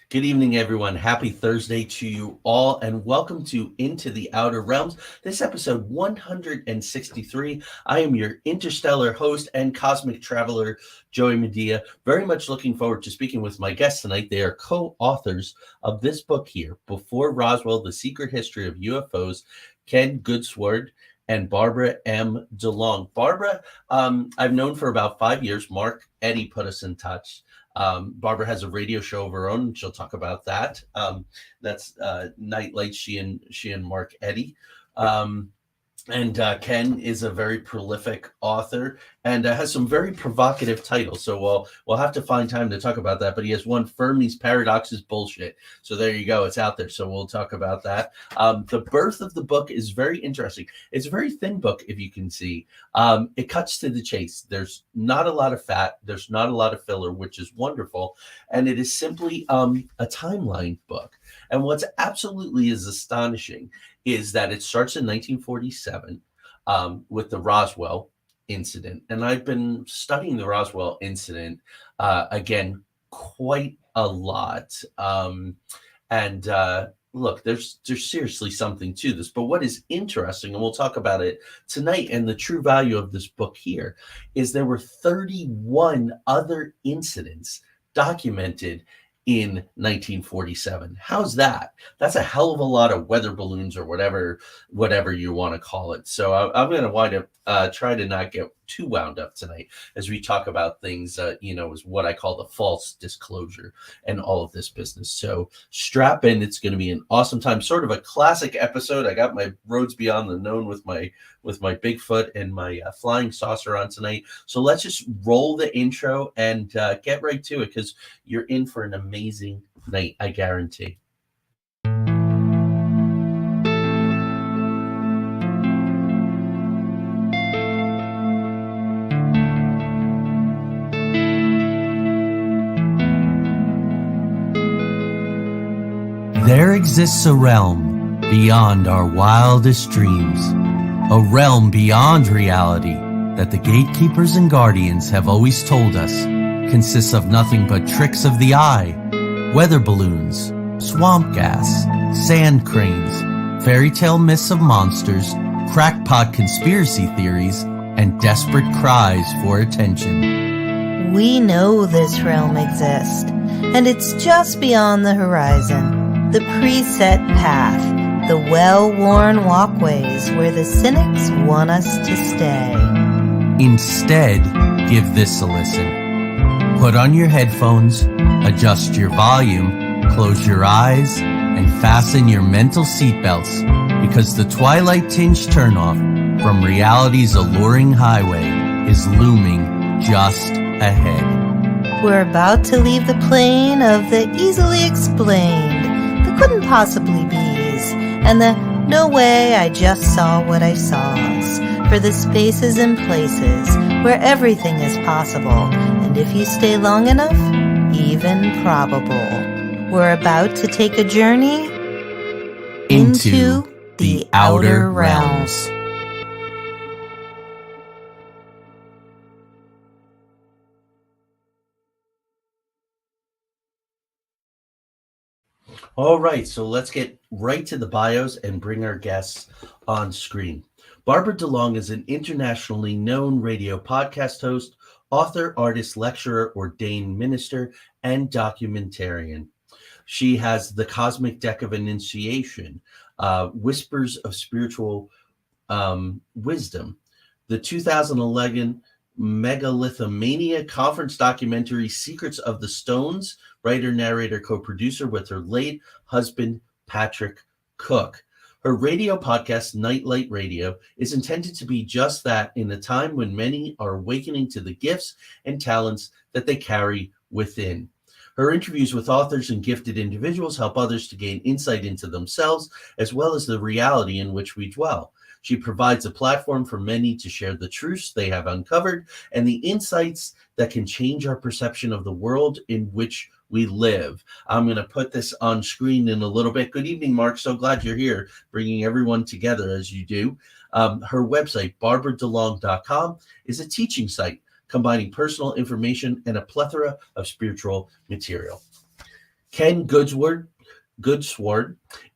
Good evening, everyone. Happy Thursday to you all, and welcome to Into the Outer Realms. This episode 163. I am your interstellar host and cosmic traveler, Joey Medea. Very much looking forward to speaking with my guests tonight. They are co-authors of this book here, Before Roswell, The Secret History of UFOs, Ken Goudsward and Barbara M. DeLong. Barbara, I've known for about 5 years. Mark Eddy put us in touch. Barbara has a radio show of her own, and she'll talk about that. That's Nightlight. She and Mark Eddy. And Ken is a very prolific author and has some very provocative titles. So we'll have to find time to talk about that. But he has one, Fermi's Paradox is Bullshit. So there you go. It's out there. So we'll talk about that. The birth of the book is very interesting. It's a very thin book, if you can see. It cuts to the chase. There's not a lot of fat. There's not a lot of filler, which is wonderful. And it is simply a timeline book. And what's absolutely is astonishing is that it starts in 1947 with the Roswell incident. And I've been studying the Roswell incident, again, quite a lot. Look, there's seriously something to this. But what is interesting, and we'll talk about it tonight, and the true value of this book here, is there were 31 other incidents documented in 1947. How's that? That's a hell of a lot of weather balloons or whatever you want to call it. So I'm going to wind up try to not get too wound up tonight as we talk about things, is what I call the false disclosure and all of this business. So strap in. It's going to be an awesome time. Sort of a classic episode. I got my Roads Beyond the Known with my Bigfoot and my flying saucer on tonight. So let's just roll the intro and get right to it, because you're in for an amazing night, I guarantee. There exists a realm beyond our wildest dreams, a realm beyond reality that the gatekeepers and guardians have always told us consists of nothing but tricks of the eye, weather balloons, swamp gas, sand cranes, fairy tale myths of monsters, crackpot conspiracy theories, and desperate cries for attention. We know this realm exists, and it's just beyond the horizon. The preset path, the well-worn walkways where the cynics want us to stay. Instead, give this a listen. Put on your headphones, adjust your volume, close your eyes, and fasten your mental seatbelts, because the twilight-tinged turnoff from reality's alluring highway is looming just ahead. We're about to leave the plane of the easily explained, couldn't possibly be's, and the no way I just saw what I saw's, for the spaces and places where everything is possible, and if you stay long enough, even probable. We're about to take a journey into the outer realms. All right, so let's get right to the bios and bring our guests on screen. Barbara DeLong is an internationally known radio podcast host, author, artist, lecturer, ordained minister, and documentarian. She has the Cosmic Deck of Initiation, Whispers of Spiritual Wisdom, the 2011 Megalithomania conference documentary Secrets of the Stones, writer, narrator, co-producer with her late husband, Patrick Cook. Her radio podcast, Nightlight Radio, is intended to be just that, in a time when many are awakening to the gifts and talents that they carry within. Her interviews with authors and gifted individuals help others to gain insight into themselves, as well as the reality in which we dwell. She provides a platform for many to share the truths they have uncovered and the insights that can change our perception of the world in which we live. I'm going to put this on screen in a little bit. Good evening, Mark. So glad you're here, bringing everyone together as you do. Her website, barbaradelong.com, is a teaching site combining personal information and a plethora of spiritual material. Ken Goudsward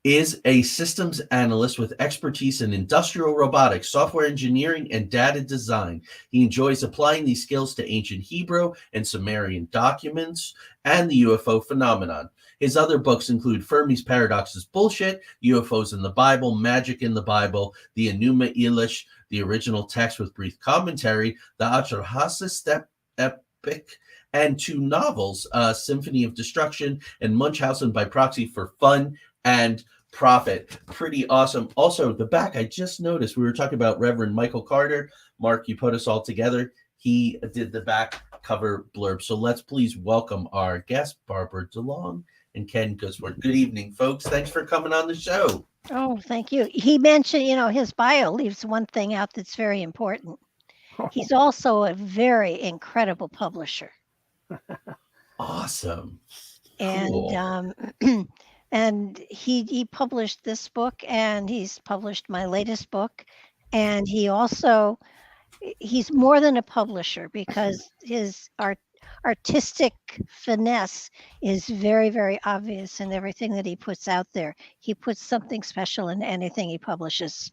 is a systems analyst with expertise in industrial robotics, software engineering, and data design. He enjoys applying these skills to ancient Hebrew and Sumerian documents and the UFO phenomenon. His other books include Fermi's Paradox is Bullshit, UFOs in the Bible, Magic in the Bible, the Enuma Elish, the original text with brief commentary, the Atrahasis Epic, and 2 novels, Symphony of Destruction and Munchausen by Proxy for Fun and Profit. Pretty awesome. Also, the back, I just noticed, we were talking about Reverend Michael Carter. Mark, you put us all together. He did the back cover blurb. So let's please welcome our guest, Barbara DeLong and Ken Goudsward. Good evening, folks. Thanks for coming on the show. Oh, thank you. He mentioned, his bio leaves one thing out that's very important. He's also a very incredible publisher. Awesome. And Cool. and he published this book, and he's published my latest book, and he's more than a publisher because his artistic finesse is very, very obvious in everything that he puts out there. He puts something special in anything he publishes.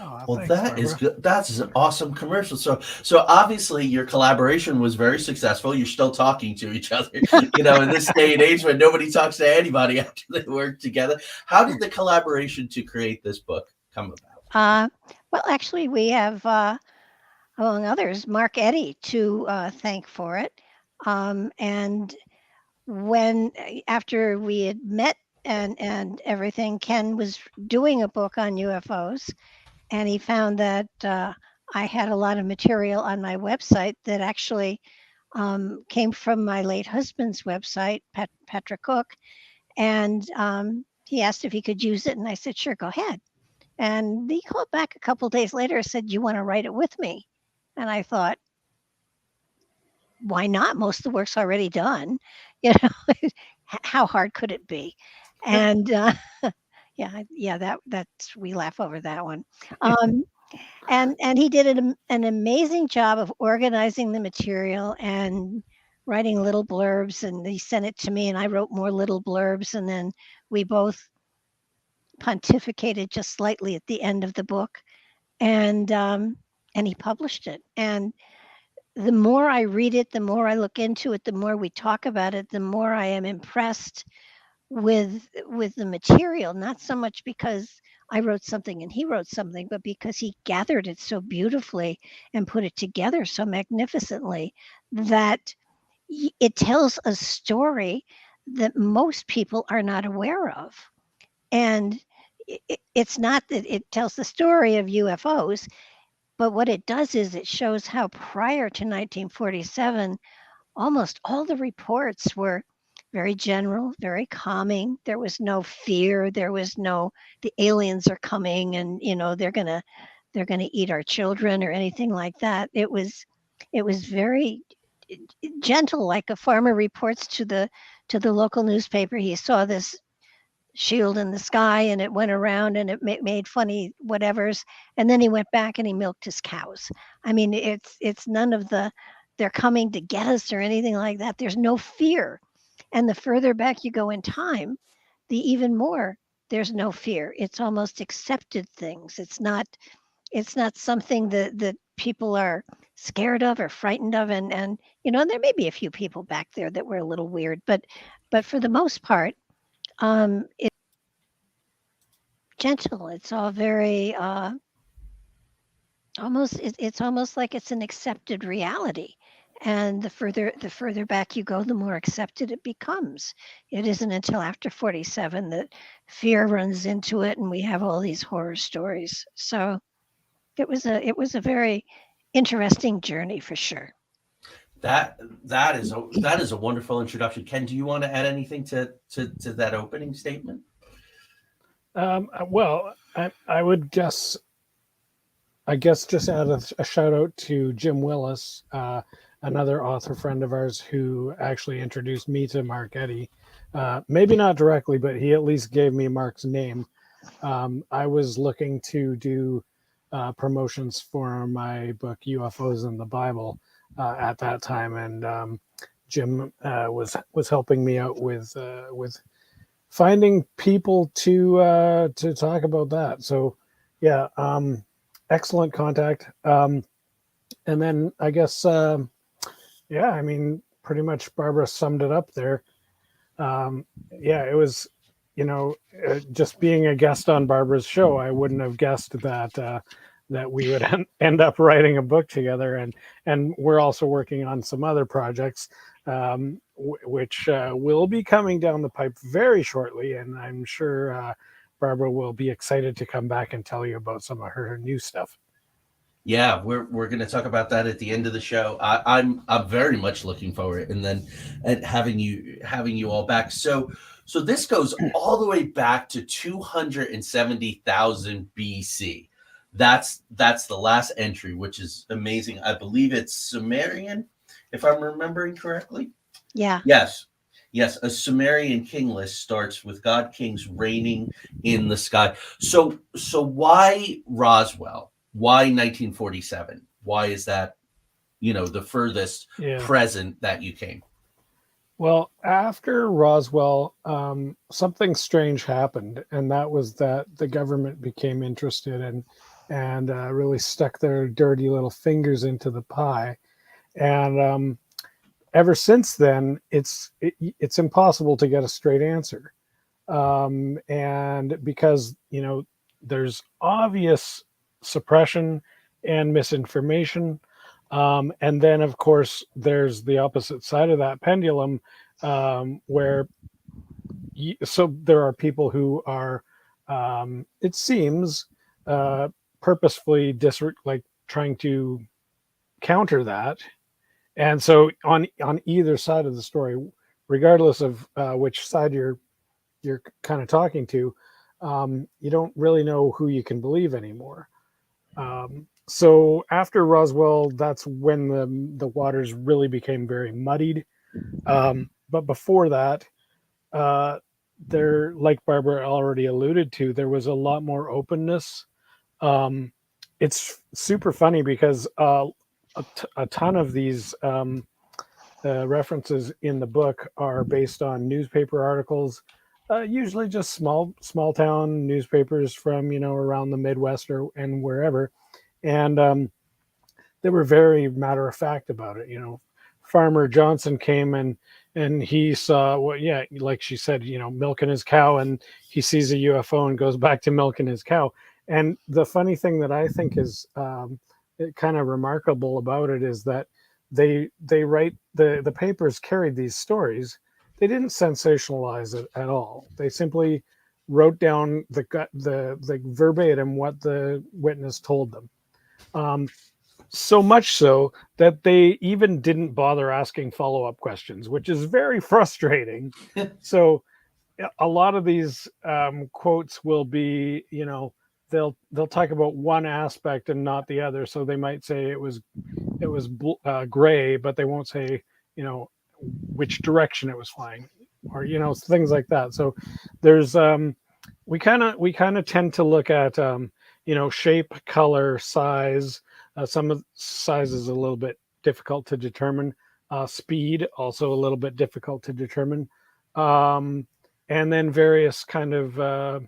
Oh, well, that is good. That's an awesome commercial. So obviously your collaboration was very successful. You're still talking to each other, in this day and age when nobody talks to anybody after they work together. How did the collaboration to create this book come about? Well, actually, we have, among others, Mark Eddy to thank for it. And after we had met and everything, Ken was doing a book on UFOs. And he found that I had a lot of material on my website that actually came from my late husband's website, Petra Cook. And he asked if he could use it. And I said, sure, go ahead. And he called back a couple of days later and said, you want to write it with me? And I thought, why not? Most of the work's already done. How hard could it be? And that's we laugh over that one. And he did an amazing job of organizing the material and writing little blurbs, and he sent it to me, and I wrote more little blurbs, and then we both pontificated just slightly at the end of the book, and he published it. And the more I read it, the more I look into it, the more we talk about it, the more I am impressed with the material, not so much because I wrote something and he wrote something, but because he gathered it so beautifully and put it together so magnificently that it tells a story that most people are not aware of. And it's not that it tells the story of UFOs, but what it does is it shows how prior to 1947, almost all the reports were very general, very calming. There was no fear. There was no, the aliens are coming and, they're going to eat our children or anything like that. It was very gentle, like a farmer reports to the local newspaper. He saw this shield in the sky and it went around and it made funny whatevers. And then he went back and he milked his cows. I mean, it's none of the, they're coming to get us or anything like that. There's no fear. And the further back you go in time, the even more there's no fear. It's almost accepted things. It's not something that people are scared of or frightened of. And there may be a few people back there that were a little weird, but for the most part, it's gentle. It's all very it's almost like it's an accepted reality. And the further back you go, the more accepted it becomes. It isn't until after 47 that fear runs into it, and we have all these horror stories. So it was a very interesting journey for sure. That is a wonderful introduction. Ken, do you want to add anything to that opening statement? Well, I would just add a shout out to Jim Willis, another author friend of ours who actually introduced me to Mark Eddy. Maybe not directly, but he at least gave me Mark's name. I was looking to do promotions for my book UFOs in the Bible at that time, and Jim was helping me out with finding people to talk about that. So yeah, excellent contact. And then I guess yeah, I mean, pretty much Barbara summed it up there. Yeah, it was, just being a guest on Barbara's show, I wouldn't have guessed that that we would end up writing a book together, and we're also working on some other projects, which will be coming down the pipe very shortly, and I'm sure Barbara will be excited to come back and tell you about some of her new stuff. Yeah, we're going to talk about that at the end of the show. I'm very much looking forward, and then having you all back. So this goes all the way back to 270,000 BC. That's the last entry, which is amazing. I believe it's Sumerian, if I'm remembering correctly. Yeah. Yes. A Sumerian king list starts with god kings reigning in the sky. So why Roswell? Why 1947? Why is that, the furthest present that you came? Well, after Roswell, something strange happened, and that was that the government became interested and really stuck their dirty little fingers into the pie. And ever since then, it's impossible to get a straight answer. And because, there's obvious suppression and misinformation. And then, of course, there's the opposite side of that pendulum, where so there are people who are, it seems, purposefully trying to counter that. And so on either side of the story, regardless of which side you're kind of talking to, you don't really know who you can believe anymore. So after Roswell, that's when the waters really became very muddied. But before that, there, like Barbara already alluded to, there was a lot more openness. It's super funny because a ton of these references in the book are based on newspaper articles, usually just small town newspapers from around the Midwest and wherever. And they were very matter of fact about it. Farmer Johnson came and he saw like she said, milking his cow, and he sees a UFO and goes back to milking his cow. And the funny thing that I think is kind of remarkable about it is that they write the papers carried these stories. They didn't sensationalize it at all. They simply wrote down the verbatim what the witness told them. So much so that they even didn't bother asking follow-up questions, which is very frustrating. So a lot of these quotes will be, they'll talk about one aspect and not the other. So they might say it was gray, but they won't say, which direction it was flying, or things like that. So there's we kind of tend to look at shape, color, size. Some of the size is a little bit difficult to determine. Speed also a little bit difficult to determine. And then various kind of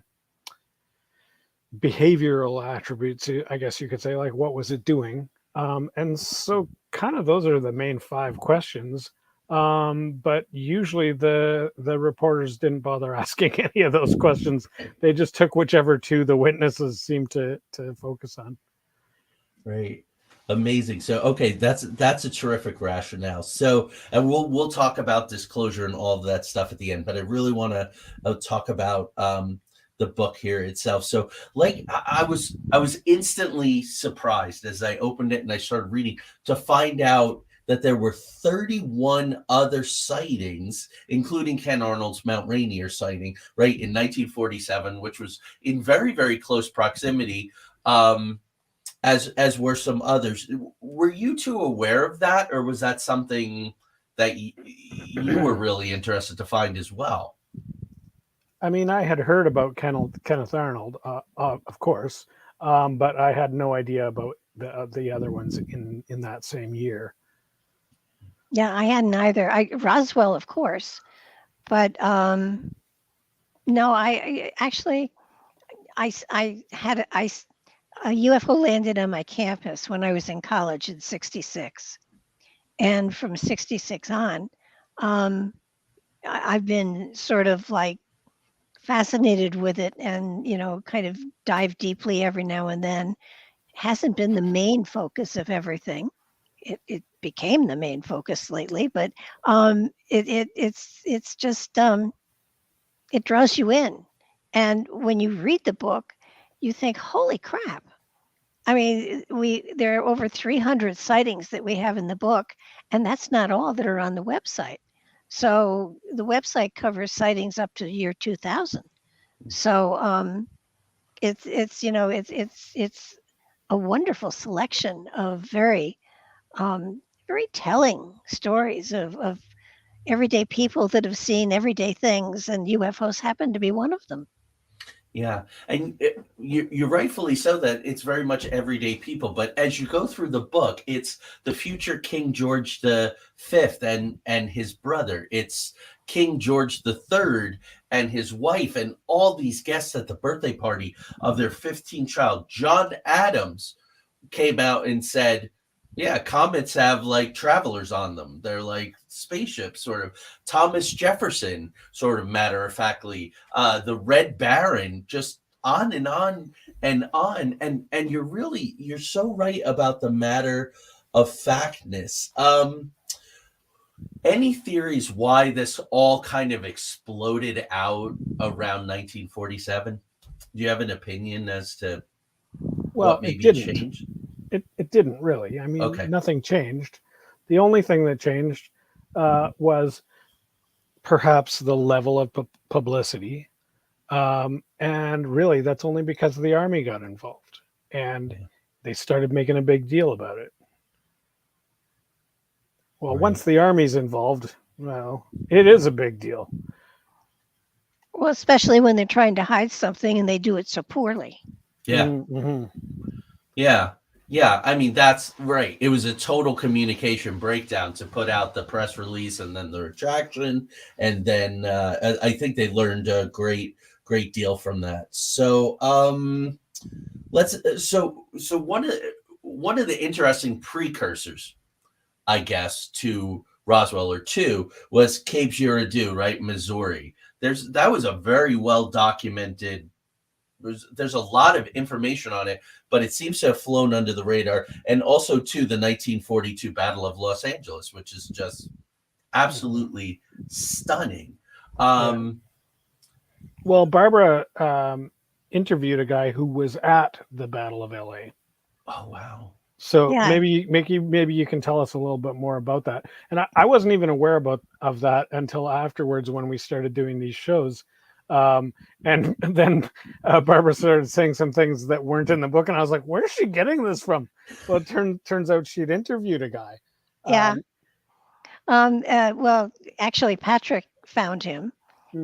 behavioral attributes, I guess you could say, like what was it doing? And so kind of those are the main 5 questions. But usually the reporters didn't bother asking any of those questions. They just took whichever 2 the witnesses seemed to focus on. Right. Amazing. So, okay, that's a terrific rationale. So, and we'll talk about disclosure and all of that stuff at the end, but I really want to talk about the book here itself. So, like, I was instantly surprised as I opened it and I started reading to find out that there were 31 other sightings, including Ken Arnold's Mount Rainier sighting, right, in 1947, which was in very, very close proximity. As were some others. Were you 2 aware of that, or was that something that you were really interested to find as well? I mean, I had heard about Kenneth Arnold, of course, but I had no idea about the other ones in that same year. Yeah, I hadn't either. Roswell, of course, but no, actually I had a UFO landed on my campus when I was in college in '66, and from '66 on, um, I've been sort of like fascinated with it, and kind of dive deeply every now and then. Hasn't been the main focus of everything. It became the main focus lately, but it's just it draws you in, and when you read the book, you think, "Holy crap!" I mean, there are over 300 sightings that we have in the book, and that's not all that are on the website. So the website covers sightings up to the year 2000. So it's a wonderful selection of very telling stories of everyday people that have seen everyday things, and UFOs happen to be one of them. Yeah, and you're rightfully so that it's very much everyday people. But as you go through the book, it's the future King George the Fifth and his brother. It's King George the Third and his wife, and all these guests at the birthday party of their 15th child. John Adams came out and said, yeah, comets have like travelers on them. They're like spaceships, sort of. Thomas Jefferson, sort of matter of factly, the Red Baron, just on and on and on. And you're so right about the matter of factness. Any theories why this all kind of exploded out around 1947? Do you have an opinion as to Well, what it maybe didn't. changed? It didn't really. I mean, Okay. nothing changed. The only thing that changed was perhaps the level of publicity. And really, that's only because the Army got involved and they started making a big deal about it. Well, Right. once the Army's involved, well, it is a big deal. Well, especially when they're trying to hide something and they do it so poorly. Yeah. Mm-hmm. Yeah. Yeah. I mean, that's right. It was a total communication breakdown to put out the press release and then the retraction. And then I think they learned a great deal from that. So so one of the interesting precursors, I guess, to Roswell or two was Cape Girardeau, right? Missouri. That was a very well documented. There's a lot of information on it, but it seems to have flown under the radar. And also, too, the 1942 Battle of Los Angeles, which is just absolutely stunning. Well, Barbara interviewed a guy who was at the Battle of LA. Oh, wow. So Yeah. maybe you can tell us a little bit more about that. And I wasn't even aware of that until afterwards when we started doing these shows. And then Barbara started saying some things that weren't in the book, and I was like, "Where's she getting this from?" Well, it turns out she'd interviewed a guy. Yeah. Well, actually, Patrick found him,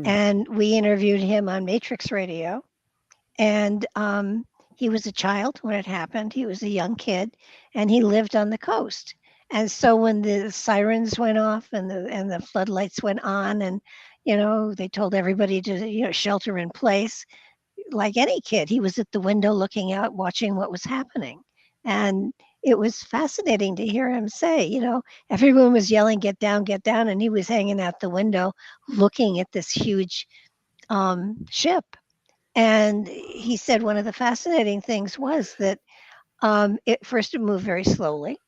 and we interviewed him on Matrix Radio. And he was a child when it happened. He was a young kid, and he lived on the coast. And so when the sirens went off and the floodlights went on, and they told everybody to shelter in place, like any kid, he was at the window looking out, watching what was happening. And it was fascinating to hear him say, everyone was yelling, get down, and he was hanging out the window looking at this huge ship. And he said one of the fascinating things was that it moved very slowly.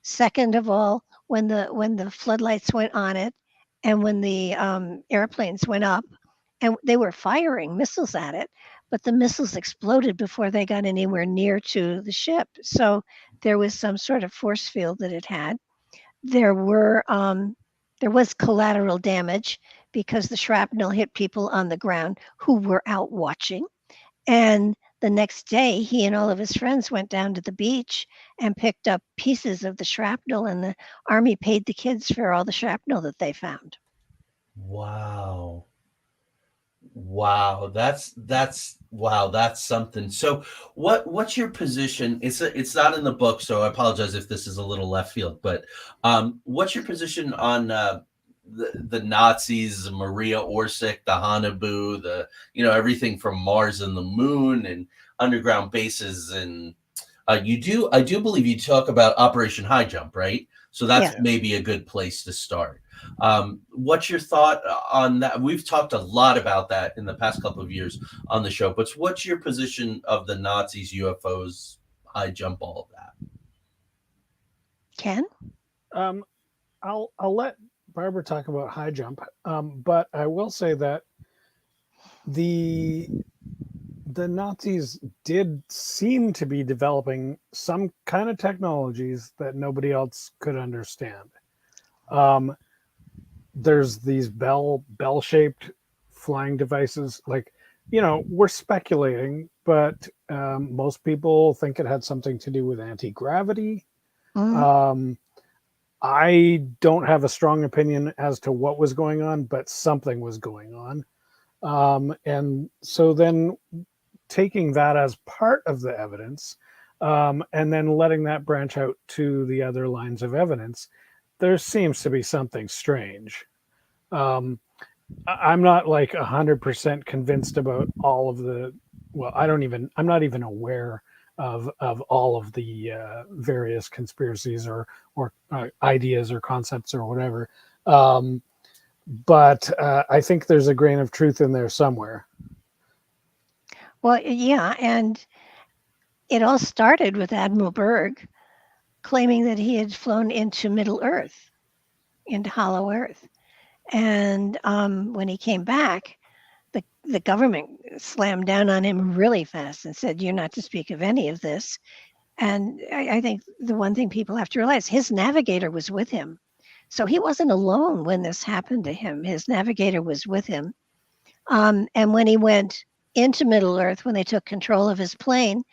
Second of all, when the floodlights went on it, and when the airplanes went up, and they were firing missiles at it, but the missiles exploded before they got anywhere near to the ship. So there was some sort of force field that it had. There was collateral damage because the shrapnel hit people on the ground who were out watching. And the next day, he and all of his friends went down to the beach and picked up pieces of the shrapnel, and the Army paid the kids for all the shrapnel that they found. Wow. Wow, that's something. So what's your position? It's not in the book, so I apologize if this is a little left field, but what's your position on the Nazis, Maria Orsic, the Hanabu, the everything from Mars and the moon and underground bases, and I do believe you talk about Operation High Jump, right? So that's Yeah. maybe a good place to start. What's your thought on that? We've talked a lot about that in the past couple of years on the show, but what's your position of the Nazis, UFOs, high jump, all of that? Ken? I'll let Barbara talk about high jump, but I will say that the Nazis did seem to be developing some kind of technologies that nobody else could understand. There's these bell-shaped flying devices. Like, we're speculating, but most people think it had something to do with anti-gravity. I don't have a strong opinion as to what was going on, but something was going on. And so then taking that as part of the evidence, and then letting that branch out to the other lines of evidence, there seems to be something strange. I'm not like 100% convinced about all of the, I'm not even aware of all of the various conspiracies or ideas or concepts or whatever. But I think there's a grain of truth in there somewhere. Well, yeah, and it all started with Admiral Byrd claiming that he had flown into Middle Earth, into Hollow Earth. And when he came back, the government slammed down on him really fast and said, "You're not to speak of any of this." And I think the one thing people have to realize, his navigator was with him. So he wasn't alone when this happened to him. His navigator was with him. And when he went into Middle Earth, when they took control of his plane,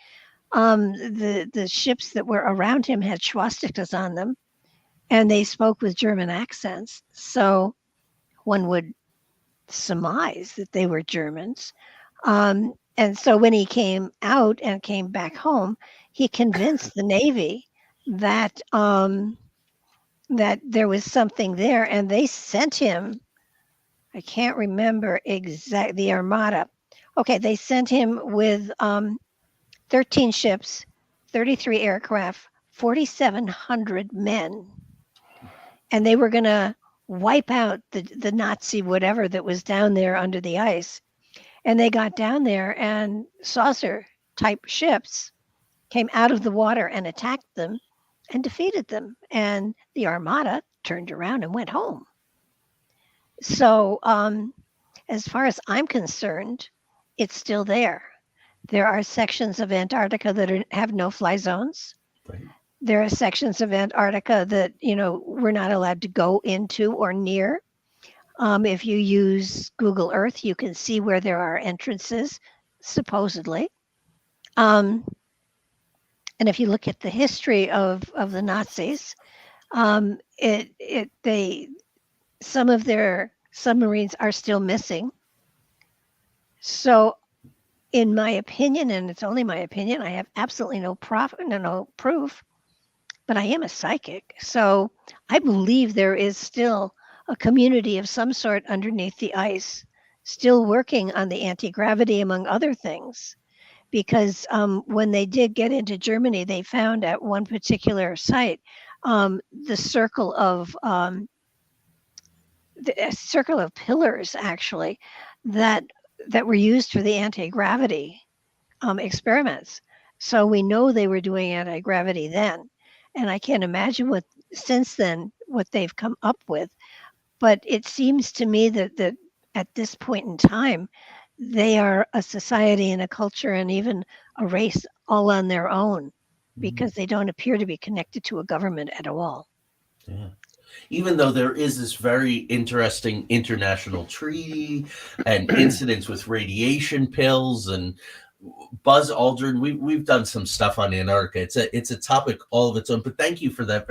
the ships that were around him had swastikas on them, and they spoke with German accents. So one would surmise that they were Germans. And so when he came out and came back home, he convinced the Navy that that there was something there, and they sent him, I can't remember exactly, the Armada. Okay, they sent him with 13 ships, 33 aircraft, 4,700 men. And they were going to wipe out the Nazi whatever that was down there under the ice. And they got down there, and saucer-type ships came out of the water and attacked them and defeated them. And the Armada turned around and went home. So as far as I'm concerned, it's still there. There are sections of Antarctica that have no-fly zones. Right. There are sections of Antarctica that, we're not allowed to go into or near. If you use Google Earth, you can see where there are entrances, supposedly. And if you look at the history of the Nazis, some of their submarines are still missing. So in my opinion, and it's only my opinion, I have absolutely no proof, but I am a psychic. So I believe there is still a community of some sort underneath the ice, still working on the anti-gravity, among other things. Because when they did get into Germany, they found at one particular site the circle of pillars, actually, that were used for the anti-gravity experiments. So we know they were doing anti-gravity then. And I can't imagine what they've come up with. But it seems to me that at this point in time, they are a society and a culture and even a race all on their own, because they don't appear to be connected to a government at all. Yeah. Even though there is this very interesting international treaty and incidents with radiation pills and Buzz Aldrin, we've done some stuff on Antarctica. It's a topic all of its own. But thank you for that.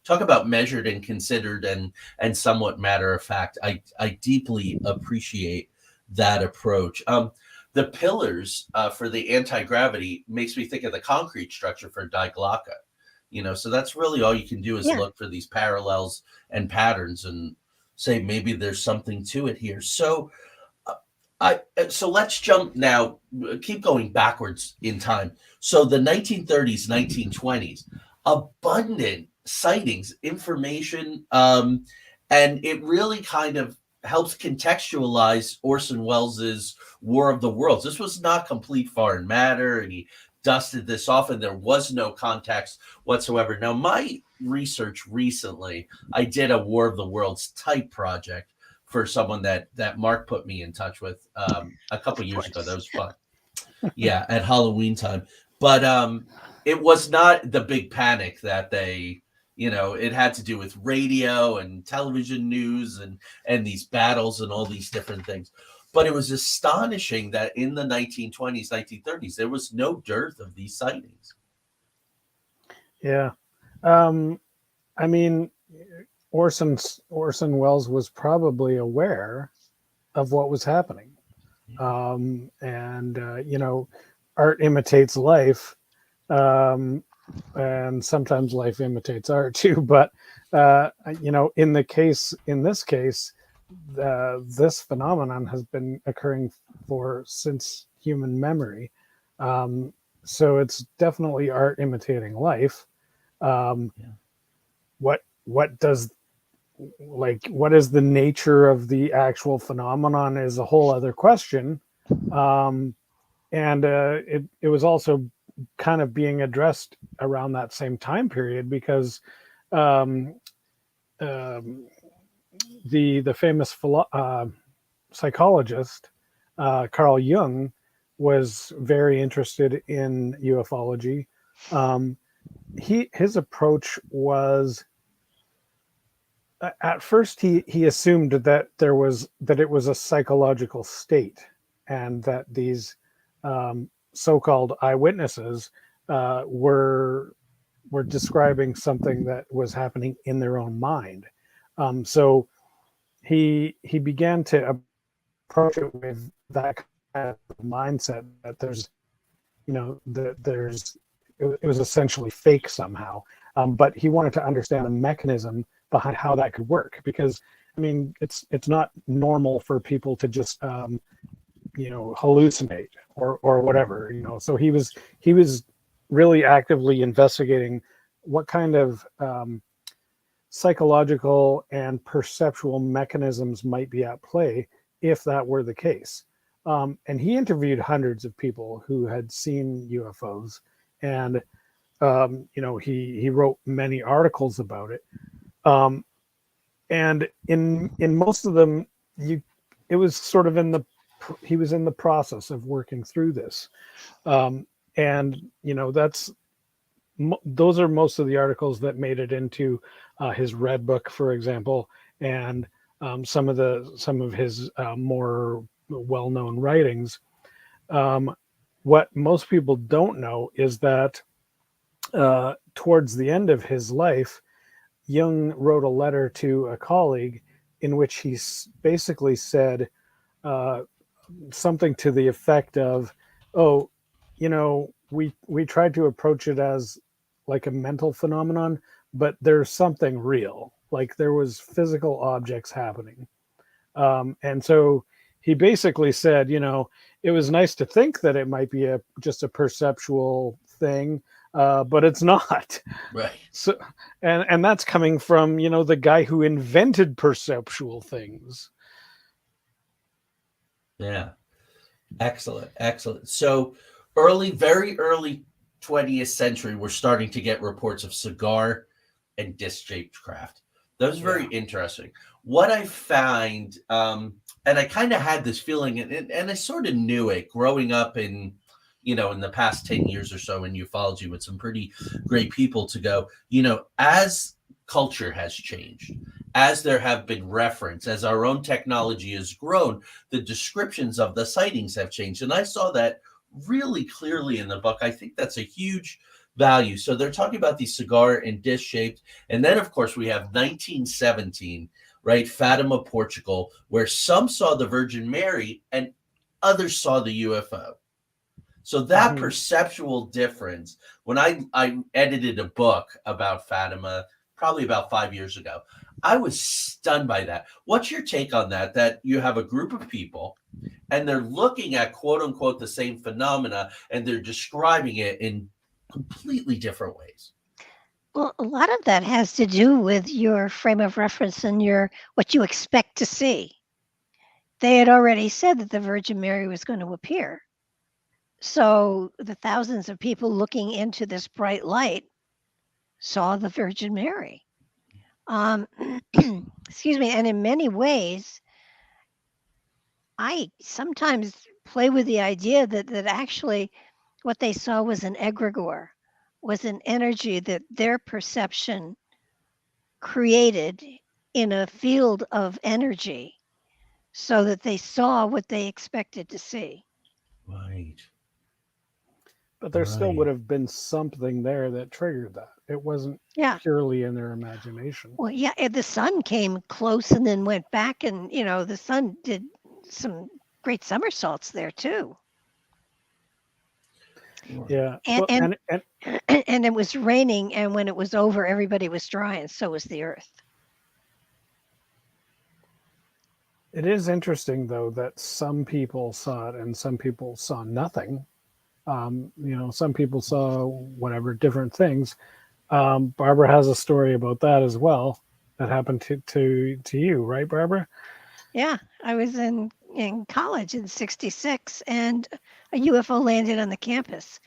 Talk about measured and considered and somewhat matter of fact. I deeply appreciate that approach. The pillars for the anti-gravity makes me think of the concrete structure for diglocka. So that's really all you can do is look for these parallels and patterns and say maybe there's something to it here. So so let's jump now, keep going backwards in time. So the 1930s, 1920s, abundant sightings, information, and it really kind of helps contextualize Orson Welles's War of the Worlds. This was not complete foreign matter, and he dusted this off, and there was no context whatsoever. Now, my research recently, I did a War of the Worlds type project for someone that Mark put me in touch with a couple years ago. That was fun. Yeah, at Halloween time. But it was not the big panic that they, it had to do with radio and television news and these battles and all these different things. But it was astonishing that in the 1920s, 1930s, there was no dearth of these sightings. Yeah. I mean, Orson Welles was probably aware of what was happening. Art imitates life. And sometimes life imitates art too. But, in this case, this phenomenon has been occurring since human memory. So it's definitely art imitating life. What is the nature of the actual phenomenon is a whole other question. It was also kind of being addressed around that same time period because the famous psychologist Carl Jung was very interested in ufology. His approach was, at first he assumed that it was a psychological state, and that these so-called eyewitnesses were describing something that was happening in their own mind. So he began to approach it with that kind of mindset that it was essentially fake somehow. But he wanted to understand the mechanism behind how that could work, because I mean it's not normal for people to just hallucinate or whatever, So he was really actively investigating what kind of psychological and perceptual mechanisms might be at play if that were the case. And he interviewed hundreds of people who had seen UFOs, and he wrote many articles about it. And in most of them, it was sort of he was in the process of working through this. Those are most of the articles that made it into his Red Book, for example, and some of his more well-known writings. What most people don't know is that towards the end of his life, Jung wrote a letter to a colleague in which he basically said something to the effect of, we tried to approach it as like a mental phenomenon, but there's something real, like there was physical objects happening. And so he basically said, it was nice to think that it might be just a perceptual thing, but it's not. Right. So, and that's coming from, the guy who invented perceptual things. Yeah. Excellent. So very early 20th century, we're starting to get reports of cigar and disc-shaped craft. That was very interesting. What I find, and I kind of had this feeling, and I sort of knew it growing up in the past 10 years or so in ufology with some pretty great people to go, as culture has changed, as there have been reference, as our own technology has grown, the descriptions of the sightings have changed. And I saw that really clearly in the book. I think that's a huge value. So they're talking about these cigar and disc shaped. And then, of course, we have 1917 right? Fatima, Portugal, where some saw the Virgin Mary and others saw the UFO. So that perceptual difference, when I edited a book about Fatima probably about 5 years ago, I was stunned by that. What's your take on that? That you have a group of people and they're looking at quote unquote the same phenomena and they're describing it in completely different ways. Well, a lot of that has to do with your frame of reference and what you expect to see. They had already said that the Virgin Mary was going to appear. So the thousands of people looking into this bright light saw the Virgin Mary. Excuse me. And in many ways, I sometimes play with the idea that actually what they saw was an egregore, was an energy that their perception created in a field of energy so that they saw what they expected to see. Right. But there still would have been something there that triggered that. It wasn't purely in their imagination. Well, yeah, the sun came close and then went back, and the sun did some great somersaults there too. Yeah, and it was raining, and when it was over, everybody was dry, and so was the earth. It is interesting, though, that some people saw it and some people saw nothing. Some people saw whatever different things. Barbara has a story about that as well. That happened to you, right, Barbara? Yeah, I was in college in '66, and a UFO landed on the campus,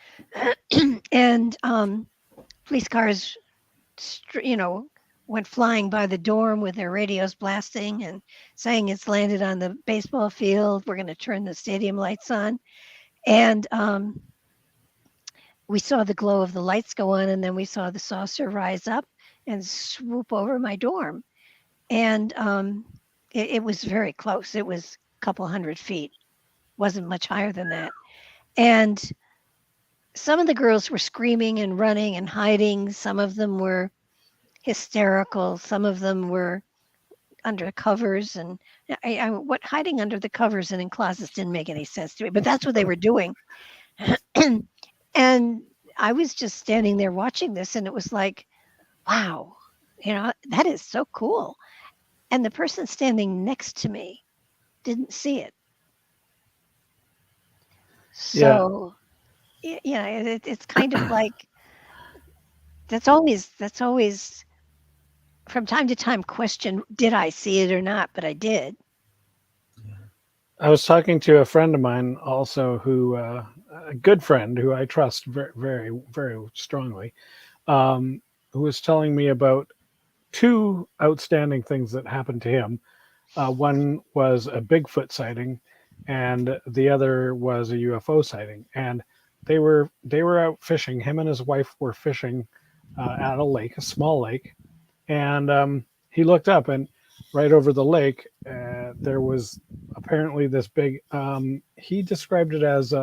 and police cars, went flying by the dorm with their radios blasting and saying it's landed on the baseball field. We're going to turn the stadium lights on. And we saw the glow of the lights go on, and then we saw the saucer rise up and swoop over my dorm. And it was very close. It was a couple 100 feet. Wasn't much higher than that. And some of the girls were screaming and running and hiding. Some of them were hysterical. Some of them were under covers, and what hiding under the covers and in closets didn't make any sense to me, but that's what they were doing. And I was just standing there watching this, and it was like, wow, that is so cool. And the person standing next to me didn't see it. So, it's kind of like, that's always from time to time question, did I see it or not? But I did. I was talking to a friend of mine also who, a good friend who I trust very, very, very strongly, who was telling me about two outstanding things that happened to him. One was a Bigfoot sighting, and the other was a UFO sighting. And they were out fishing. Him and his wife were fishing at a lake, a small lake. And he looked up, and right over the lake, there was apparently this big, he described it as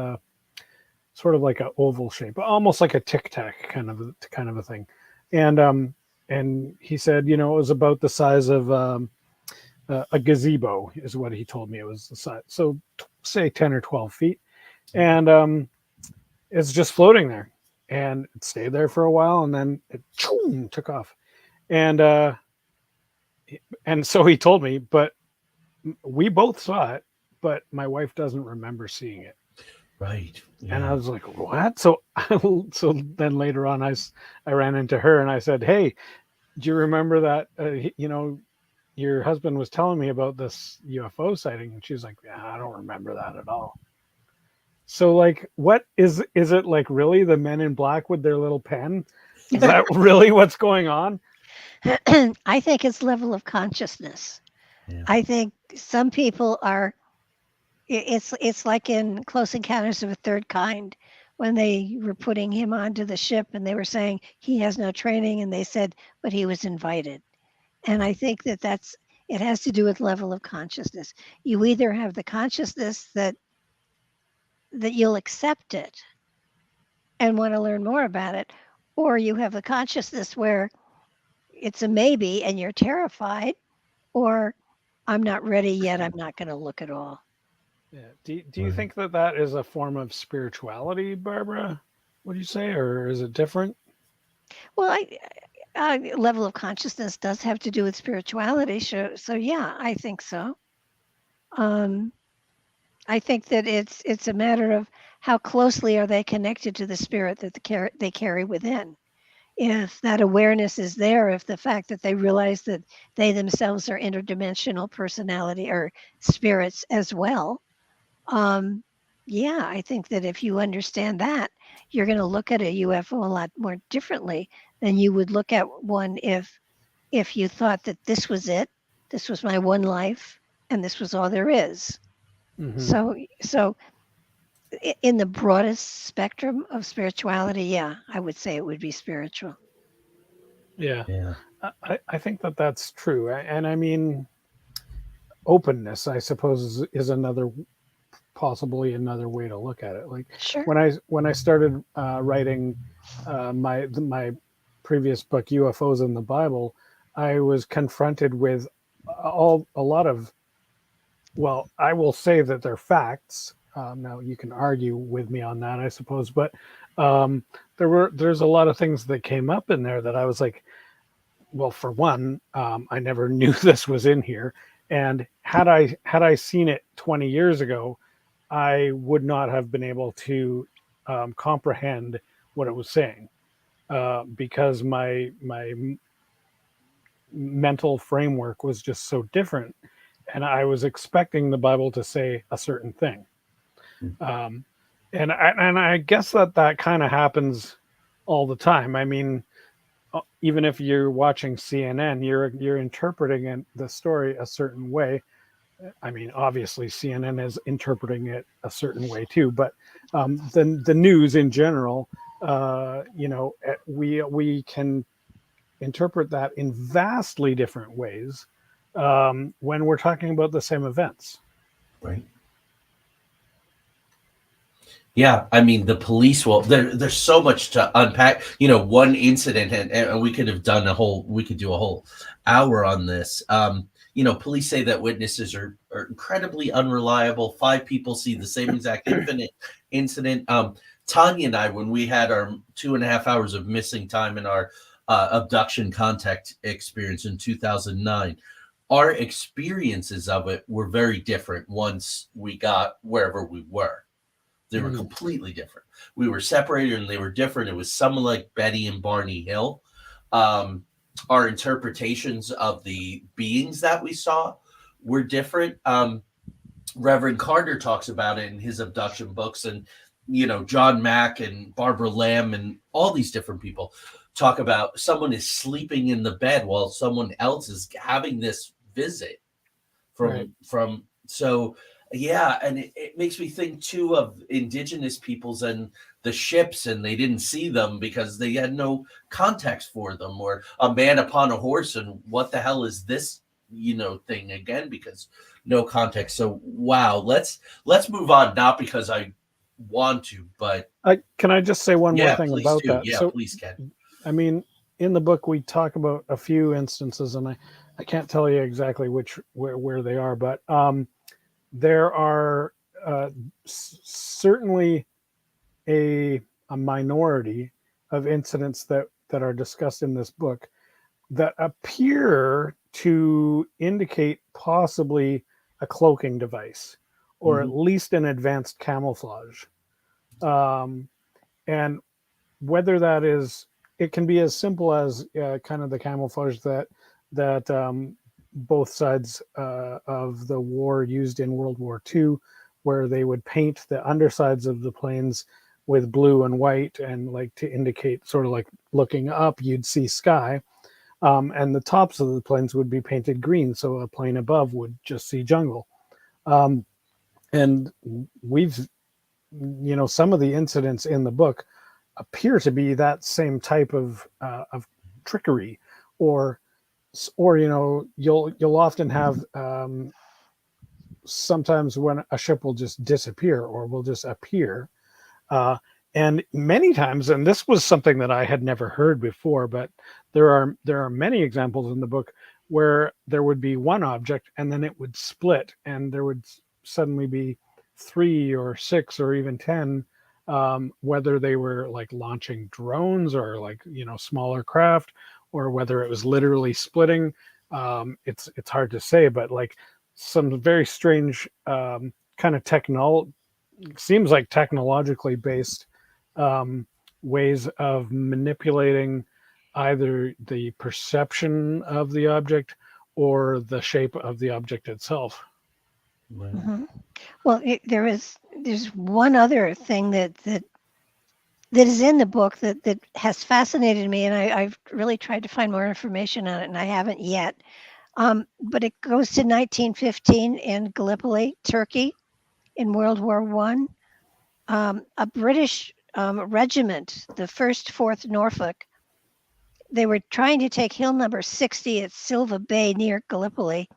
sort of like an oval shape, almost like a tic-tac kind of a thing. And he said, it was about the size of a gazebo is what he told me it was the size. So say 10 or 12 feet. And it's just floating there. And it stayed there for a while, and then it took off. And so he told me, but we both saw it, but my wife doesn't remember seeing it. Right. Yeah. And I was like, what? So then later on, I ran into her and I said, hey, do you remember that, your husband was telling me about this UFO sighting? And she's like, yeah, I don't remember that at all. So like, what is it like really the men in black with their little pen? Is that really what's going on? I think it's level of consciousness. Yeah. I think some people are, it's like in Close Encounters of a Third Kind, when they were putting him onto the ship and they were saying he has no training, and they said, but he was invited. And I think it has to do with level of consciousness. You either have the consciousness that you'll accept it and want to learn more about it, or you have the consciousness where it's a maybe and you're terrified, or I'm not ready yet, I'm not going to look at all. Yeah. Do you think that is a form of spirituality, Barbara? Would you say, or is it different? Well, level of consciousness does have to do with spirituality. So yeah, I think so. I think that it's a matter of how closely are they connected to the spirit that they carry within. If that awareness is there, if the fact that they realize that they themselves are interdimensional personality or spirits as well, yeah, I think that if you understand that, you're going to look at a UFO a lot more differently than you would look at one if you thought that this was it, this was my one life, and this was all there is. Mm-hmm. So in the broadest spectrum of spirituality, yeah, I would say it would be spiritual. Yeah. Yeah. I think that's true. And I mean, openness, I suppose, is possibly another way to look at it. Like Sure. when I started writing my previous book, UFOs in the Bible, I was confronted with a lot of, well, I will say that they're facts. Now you can argue with me on that, I suppose, but there's a lot of things that came up in there that I was like, well, for one, I never knew this was in here, and had I seen it 20 years ago, I would not have been able to comprehend what it was saying because my mental framework was just so different, and I was expecting the Bible to say a certain thing. And I guess that kind of happens all the time. I mean, even if you're watching CNN, you're interpreting the story a certain way. I mean, obviously CNN is interpreting it a certain way too, but the news in general, we can interpret that in vastly different ways when we're talking about the same events. Right. Yeah, I mean the police will. There's so much to unpack. One incident, and we could do a whole hour on this. Police say that witnesses are incredibly unreliable. 5 people see the same exact incident. Tanya and I, when we had our 2.5 hours of missing time in our abduction contact experience in 2009, our experiences of it were very different once we got wherever we were. They were completely different. We were separated and they were different. It was someone like Betty and Barney Hill. Our interpretations of the beings that we saw were different. Reverend Carter talks about it in his abduction books, and John Mack and Barbara Lamb and all these different people talk about someone is sleeping in the bed while someone else is having this visit from so. Yeah, and it makes me think too of indigenous peoples and the ships, and they didn't see them because they had no context for them, or a man upon a horse, and what the hell is this, thing again, because no context. So wow, let's move on, not because I want to, but can I just say one more thing about that? Yeah, so, please, Ken. I mean, in the book we talk about a few instances, and I can't tell you exactly where they are, but there are certainly a minority of incidents that are discussed in this book that appear to indicate possibly a cloaking device, or at least an advanced camouflage. And whether that is, it can be as simple as kind of the camouflage that both sides of the war used in World War II, where they would paint the undersides of the planes with blue and white, and like to indicate sort of like looking up, you'd see sky. And the tops of the planes would be painted green, so a plane above would just see jungle. And we've, some of the incidents in the book appear to be that same type of trickery, or you'll often have sometimes when a ship will just disappear or will just appear, and many times, and this was something that I had never heard before, but there are many examples in the book where there would be one object and then it would split, and there would suddenly be 3 or 6 or even 10, whether they were like launching drones or like, smaller craft, or whether it was literally splitting. It's hard to say, but like some very strange kind of seems like technologically based ways of manipulating either the perception of the object or the shape of the object itself. Right. Mhm. Well, there's one other thing that is in the book that has fascinated me, and I've really tried to find more information on it, and I haven't yet. But it goes to 1915 in Gallipoli, Turkey, in World War One. A British regiment, the 1st 4th Norfolk, they were trying to take hill number 60 at Silva Bay near Gallipoli.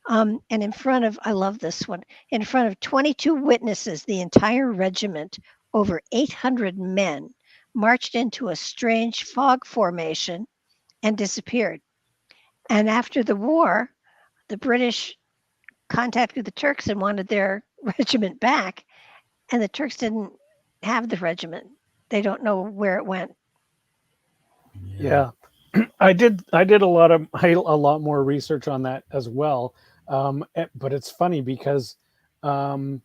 And in front of, I love this one, in front of 22 witnesses, the entire regiment, over 800 men, marched into a strange fog formation and disappeared. And after the war, the British contacted the Turks and wanted their regiment back. And the Turks didn't have the regiment. They don't know where it went. Yeah. I did a lot more research on that as well. But it's funny because again,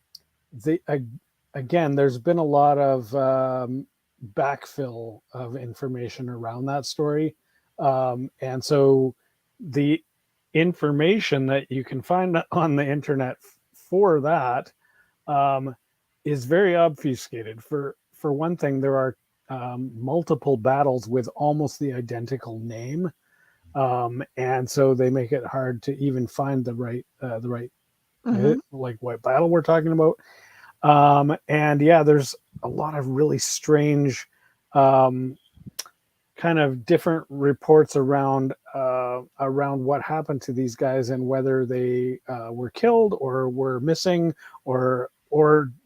there's been a lot of backfill of information around that story. And so the information that you can find on the internet for that is very obfuscated. For one thing, there are multiple battles with almost the identical name. And so they make it hard to even find the right like what battle we're talking about. And yeah, there's a lot of really strange kind of different reports around what happened to these guys, and whether they were killed or were missing, or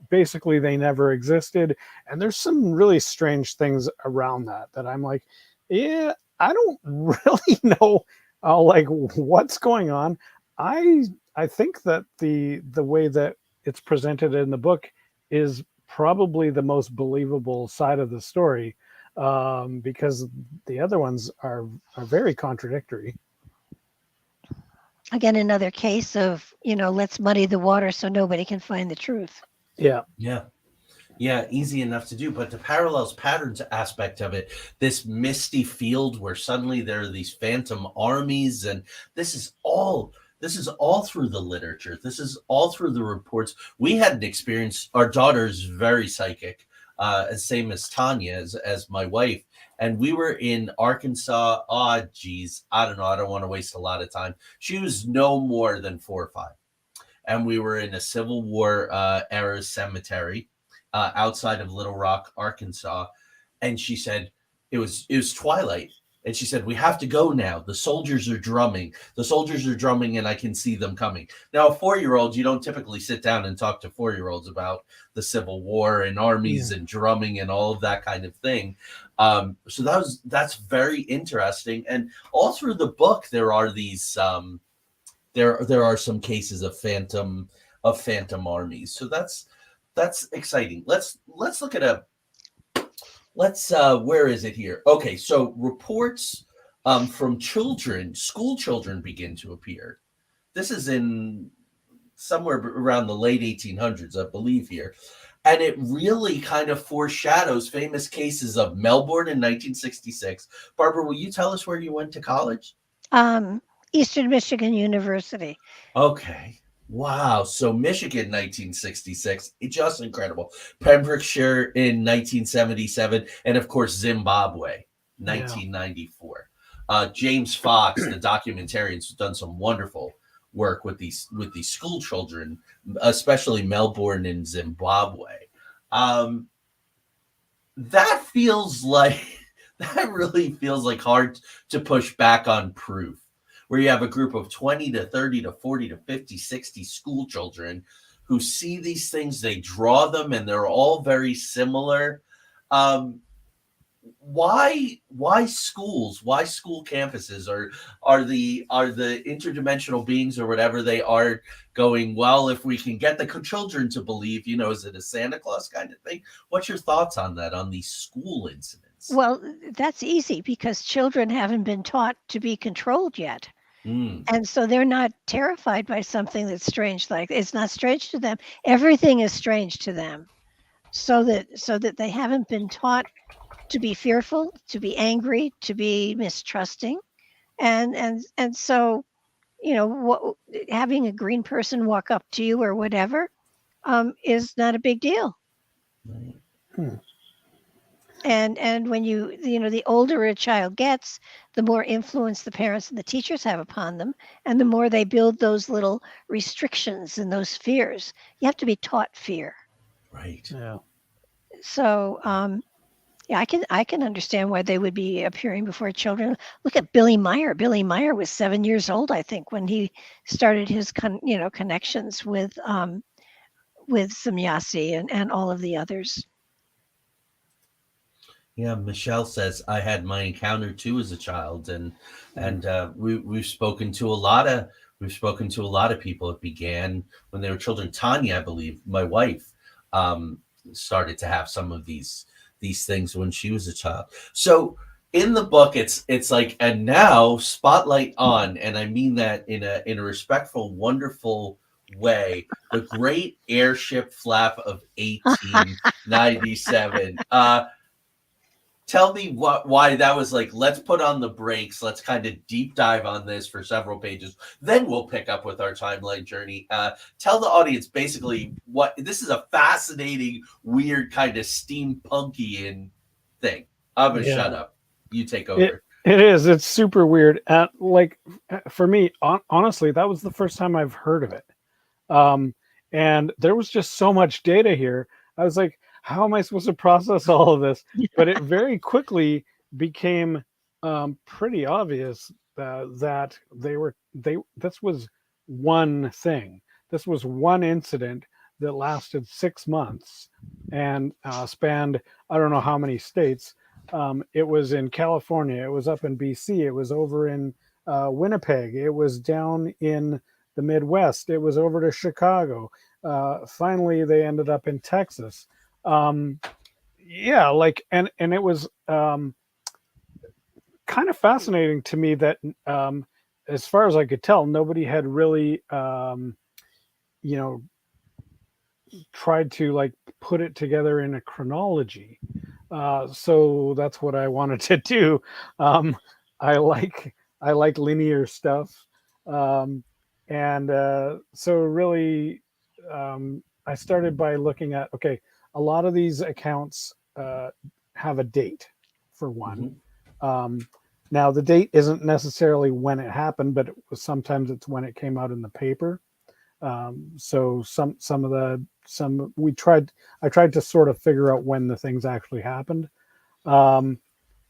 basically they never existed. And there's some really strange things around that I'm like, yeah, I don't really know like what's going on. I think that the way that it's presented in the book is probably the most believable side of the story, because the other ones are very contradictory. Again, another case of, let's muddy the water so nobody can find the truth. Yeah. Yeah, easy enough to do, but the parallels patterns aspect of it, this misty field where suddenly there are these phantom armies, and this is all through the literature. This is all through the reports. We had an experience. Our daughter's very psychic, same as Tanya, as my wife, and we were in Arkansas. I don't know. I don't want to waste a lot of time. She was no more than 4 or 5, and we were in a Civil War era cemetery outside of Little Rock, Arkansas, and she said it was twilight, and she said, we have to go now. The soldiers are drumming, and I can see them coming. Now, a 4-year-old, you don't typically sit down and talk to 4-year-olds about the Civil War and armies and drumming and all of that kind of thing. So that's very interesting, and all through the book there are these there are some cases of phantom armies. So that's exciting. Let's look at where is it here? Okay, so reports from school children begin to appear. This is in somewhere around the late 1800s, I believe here. And it really kind of foreshadows famous cases of Melbourne in 1966. Barbara, will you tell us where you went to college? Eastern Michigan University. Okay. Wow. So Michigan, 1966, just incredible. Pembrokeshire in 1977. And of course, Zimbabwe, 1994. James Fox, the documentarian, has done some wonderful work with these school children, especially Melbourne and Zimbabwe. That really feels like hard to push back on proof, where you have a group of 20 to 30 to 40 to 50, 60 school children who see these things, they draw them, and they're all very similar. why schools? Why school campuses? Or are the interdimensional beings or whatever they are going, well, if we can get the children to believe, is it a Santa Claus kind of thing? What's your thoughts on that, on these school incidents? Well, that's easy because children haven't been taught to be controlled yet. And so they're not terrified by something that's strange. Like, it's not strange to them. Everything is strange to them. So that they haven't been taught to be fearful, to be angry, to be mistrusting. And so, having a green person walk up to you or whatever is not a big deal. Right. And when the older a child gets, the more influence the parents and the teachers have upon them, and the more they build those little restrictions and those fears. You have to be taught fear. Right. Yeah. So, I can understand why they would be appearing before children. Look at Billy Meyer. Billy Meyer was 7 years old, I think, when he started his connections with Samyasi and all of the others. Yeah, Michelle says I had my encounter too as a child, and we've spoken to a lot of people. It began when they were children. Tanya, I believe, my wife, started to have some of these things when she was a child. So in the book, it's like, and now spotlight on, and I mean that in a respectful, wonderful way, the great airship flap of 1897. Tell me why that was like, let's put on the brakes. Let's kind of deep dive on this for several pages. Then we'll pick up with our timeline journey. Tell the audience basically what this is, a fascinating, weird kind of steampunky thing. I'm going to shut up. You take over. It is. It's super weird. Like for me, honestly, that was the first time I've heard of it. And there was just so much data here. I was like, how am I supposed to process all of this? But it very quickly became pretty obvious that this was one thing. This was one incident that lasted 6 months and spanned, I don't know how many states. It was in California. It was up in BC. It was over in Winnipeg. It was down in the Midwest. It was over to Chicago. Finally, they ended up in Texas. And it was kind of fascinating to me that as far as I could tell, nobody had really tried to like put it together in a chronology. So that's what I wanted to do. I like linear stuff. So really I started by looking at, okay, a lot of these accounts have a date for one. Mm-hmm. Now the date isn't necessarily when it happened, but sometimes it's when it came out in the paper. So I tried to sort of figure out when the things actually happened. And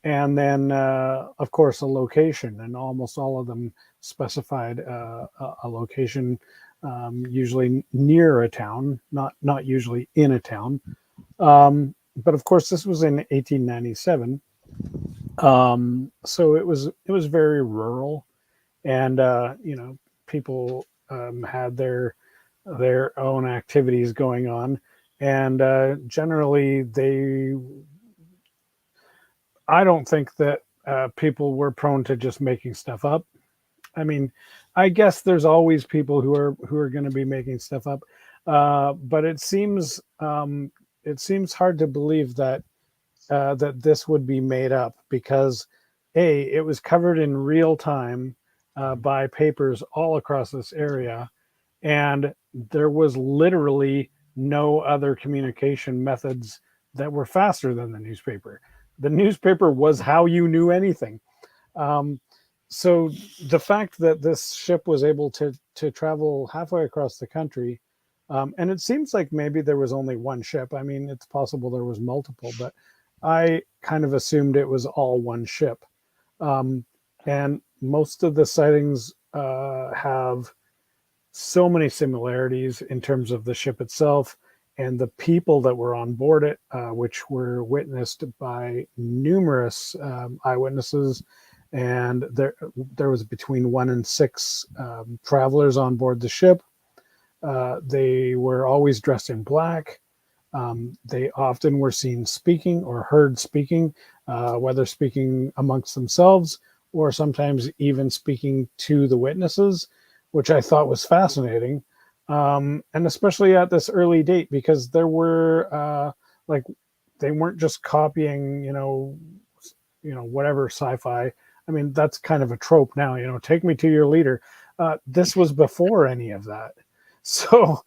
then of course a location, and almost all of them specified a location, usually near a town, not usually in a town. But of course this was in 1897. So it was very rural, and people had their own activities going on, and generally I don't think that people were prone to just making stuff up. I mean, I guess there's always people who are going to be making stuff up, but it seems hard to believe that this would be made up, because it was covered in real time by papers all across this area, and there was literally no other communication methods that were faster than the newspaper. The newspaper was how you knew anything. So the fact that this ship was able to travel halfway across the country, and it seems like maybe there was only one ship. I mean, it's possible there was multiple, but I kind of assumed it was all one ship. And most of the sightings have so many similarities in terms of the ship itself and the people that were on board it, which were witnessed by numerous eyewitnesses, and there was between 1 and 6 travelers on board the ship. They were always dressed in black. They often were seen speaking or heard speaking, whether speaking amongst themselves or sometimes even speaking to the witnesses, which I thought was fascinating. And especially at this early date, because there were like, they weren't just copying, whatever sci-fi. I mean, that's kind of a trope now, take me to your leader. This was before any of that. So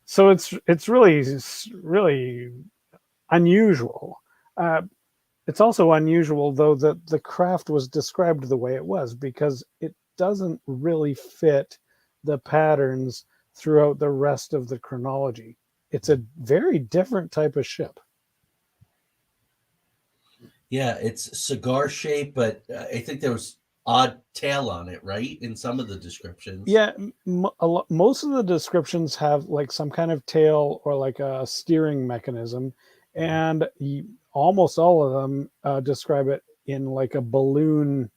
it's really unusual. It's also unusual, though, that the craft was described the way it was, because it doesn't really fit the patterns throughout the rest of the chronology. It's a very different type of ship. Yeah, it's cigar shaped, but I think there was odd tail on it, right? In some of the descriptions. Yeah, most of the descriptions have like some kind of tail or like a steering mechanism, and almost all of them describe it in like a balloon.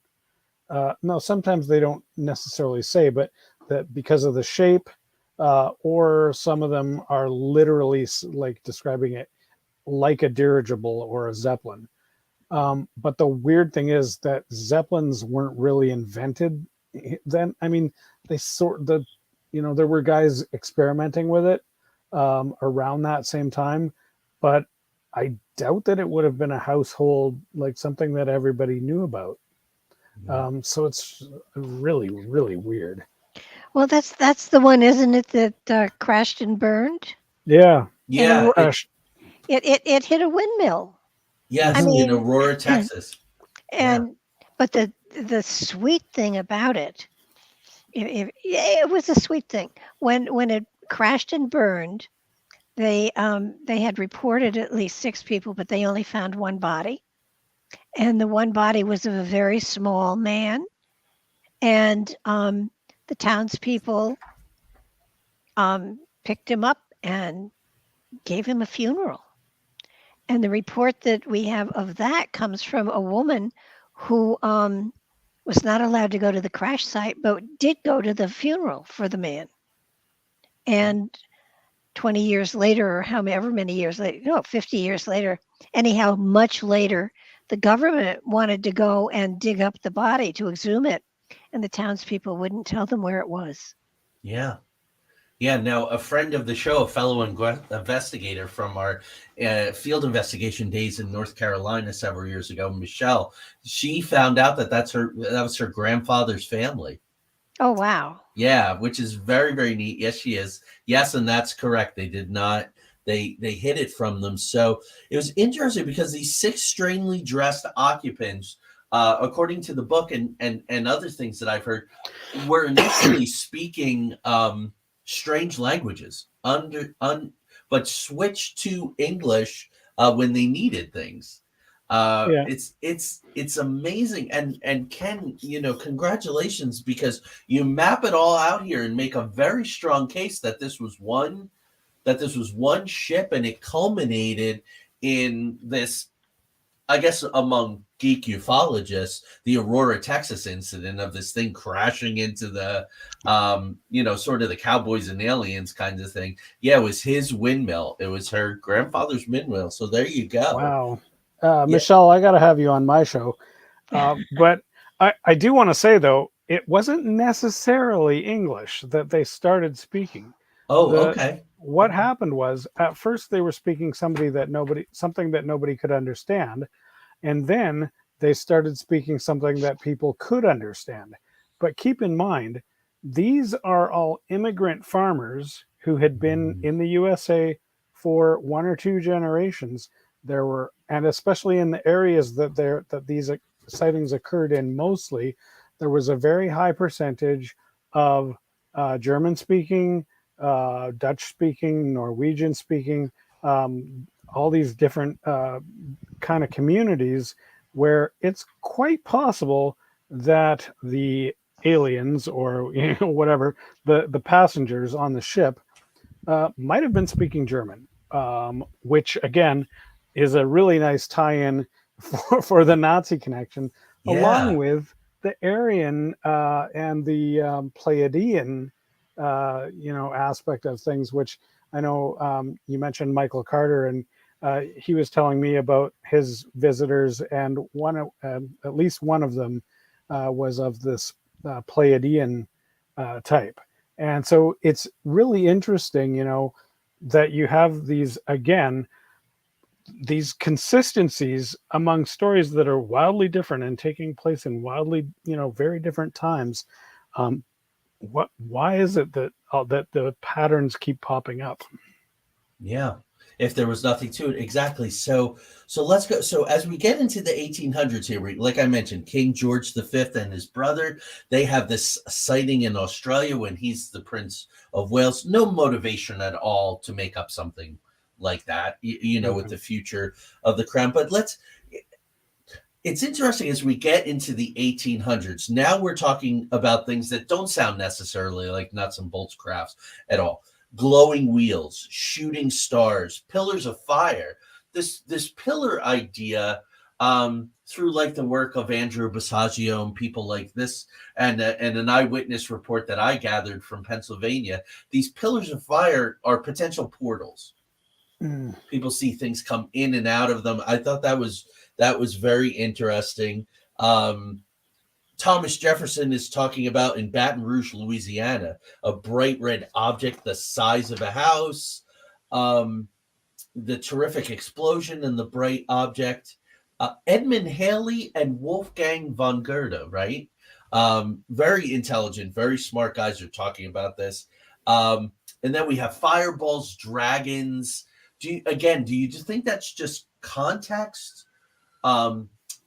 No, sometimes they don't necessarily say, but that because of the shape, or some of them are literally like describing it like a dirigible or a Zeppelin. But the weird thing is that Zeppelins weren't really invented then. I mean, there were guys experimenting with it around that same time, but I doubt that it would have been a household, like something that everybody knew about. So it's really, really weird. Well, that's the one, isn't it, that crashed and burned? Yeah. Yeah. It hit a windmill. Yes, I mean, in Aurora, Texas. But the sweet thing about it, it was a sweet thing. When it crashed and burned, they had reported at least 6 people, but they only found one body, and the one body was of a very small man, and the townspeople picked him up and gave him a funeral. And the report that we have of that comes from a woman who was not allowed to go to the crash site, but did go to the funeral for the man. And 20 years later, or however many years later, 50 years later, anyhow, much later, the government wanted to go and dig up the body to exhume it, and the townspeople wouldn't tell them where it was. Yeah. Yeah, now a friend of the show, a fellow investigator from our field investigation days in North Carolina several years ago, Michelle, she found out that that was her grandfather's family. Oh, wow. Yeah, which is very, very neat. Yes, she is. Yes, and that's correct. They did not, they hid it from them. So it was interesting because these 6 strangely dressed occupants, according to the book and other things that I've heard, were initially speaking strange languages but switched to English when they needed things. It's amazing. And Ken, congratulations, because you map it all out here and make a very strong case that this was one ship, and it culminated in this, I guess, among geek ufologists, the Aurora, Texas incident of this thing crashing into the, sort of the cowboys and aliens kinds of thing. Yeah, it was his windmill. It was her grandfather's windmill. So there you go. Wow. Michelle, I got to have you on my show. But I do want to say, though, it wasn't necessarily English that they started speaking. Okay. What happened was, at first they were speaking something that nobody could understand, and then they started speaking something that people could understand. But keep in mind, these are all immigrant farmers who had been in the USA for 1 or 2 generations. And especially in the areas that these sightings occurred in, mostly, there was a very high percentage of German-speaking, Dutch-speaking, Norwegian-speaking, all these different kind of communities where it's quite possible that the aliens, or whatever, the passengers on the ship might have been speaking German. which again is a really nice tie-in for the Nazi connection, along Yeah. with the Aryan and the Pleiadian, aspect of things, which I know you mentioned Michael Carter, and he was telling me about his visitors, and at least one of them was of this Pleiadian type. And so it's really interesting, that you have these consistencies among stories that are wildly different and taking place in wildly, very different times. Why is it that the patterns keep popping up? Yeah. If there was nothing to it. Exactly. So let's go. So as we get into the 1800s here, like I mentioned, King George V and his brother, they have this sighting in Australia when he's the Prince of Wales. No motivation at all to make up something like that, with the future of the crown. But it's interesting as we get into the 1800s. Now we're talking about things that don't sound necessarily like nuts and bolts crafts at all. Glowing wheels, shooting stars, pillars of fire. This pillar idea, through like the work of Andrew Basiago and people like this, and an eyewitness report that I gathered from Pennsylvania, these pillars of fire are potential portals. People see things come in and out of them. I thought that was very interesting. Thomas Jefferson is talking about in Baton Rouge, Louisiana, a bright red object the size of a house, the terrific explosion and the bright object. Edmund Halley and Wolfgang von Goethe, right? Very intelligent, very smart guys are talking about this. And then we have fireballs, dragons. Do you just think that's just context?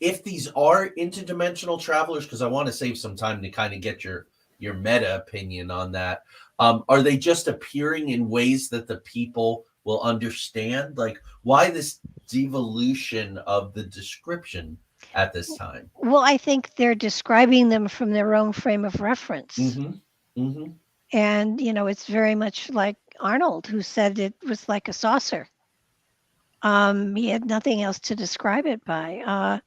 If these are interdimensional travelers, because I want to save some time to kind of get your meta opinion on that. Are they just appearing in ways that the people will understand? Like, why this devolution of the description at this time? Well, I think they're describing them from their own frame of reference. Mm-hmm. Mm-hmm. And, it's very much like Arnold, who said it was like a saucer. He had nothing else to describe it by.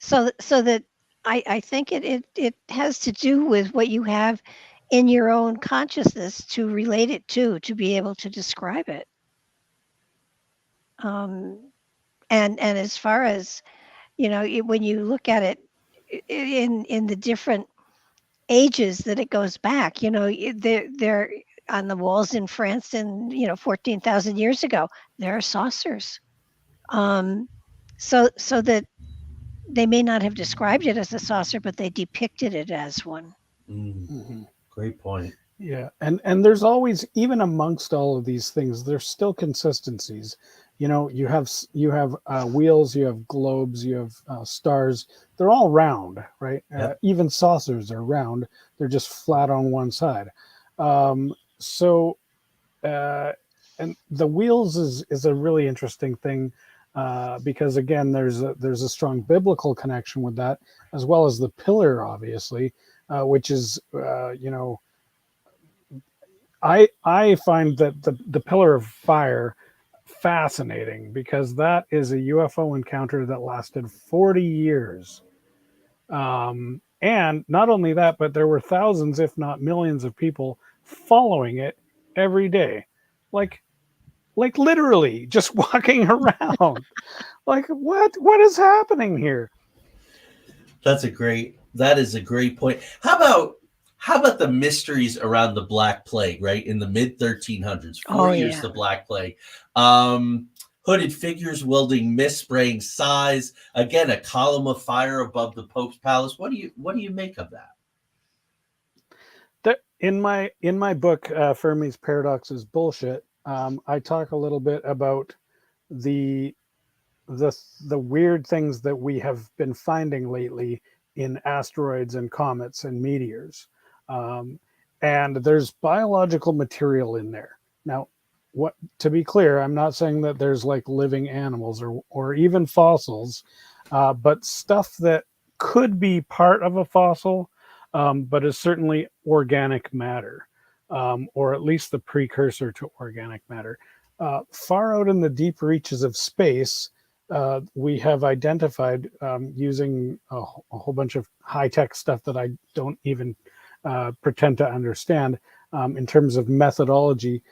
So that I think it has to do with what you have in your own consciousness to relate it to be able to describe it. And as far as, when you look at it in the different ages that it goes back, they're on the walls in France and, 14,000 years ago, there are saucers. So that they may not have described it as a saucer, but they depicted it as one. Mm-hmm. Great point. Yeah, and there's always, even amongst all of these things, there's still consistencies. You have wheels, you have globes, you have stars. They're all round, right? Yep. Even saucers are round. They're just flat on one side. And the wheels is a really interesting thing. Because again, there's a strong biblical connection with that, as well as the pillar, obviously, which is, I find that the pillar of fire fascinating, because that is a UFO encounter that lasted 40 years. And not only that, but there were thousands, if not millions, of people following it every day. Like literally just walking around. Like, what is happening here? That is a great point. How about the mysteries around the Black Plague, right? In the mid 1300s, 4 years, the Black Plague. Hooded figures wielding mist, spraying size. Again, a column of fire above the Pope's palace. What do you make of that? In my book, Fermi's Paradox is Bullshit, I talk a little bit about the weird things that we have been finding lately in asteroids and comets and meteors. And there's biological material in there. Now, to be clear, I'm not saying that there's like living animals or even fossils, but stuff that could be part of a fossil, but is certainly organic matter, or at least the precursor to organic matter. Far out in the deep reaches of space, we have identified using a whole bunch of high-tech stuff that I don't even pretend to understand in terms of methodology.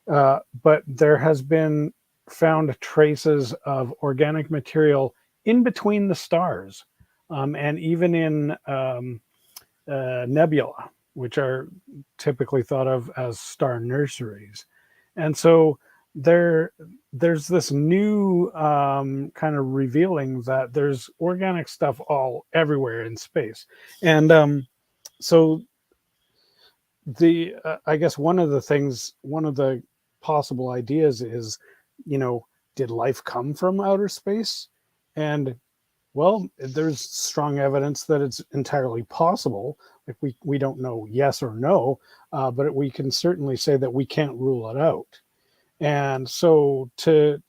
But there has been found traces of organic material in between the stars, and even in nebula, which are typically thought of as star nurseries. And so there's this new kind of revealing that there's organic stuff all everywhere in space. And so the I guess one of the possible ideas is, did life come from outer space? And well, there's strong evidence that it's entirely possible. Like we don't know yes or no, but we can certainly say that we can't rule it out. And so to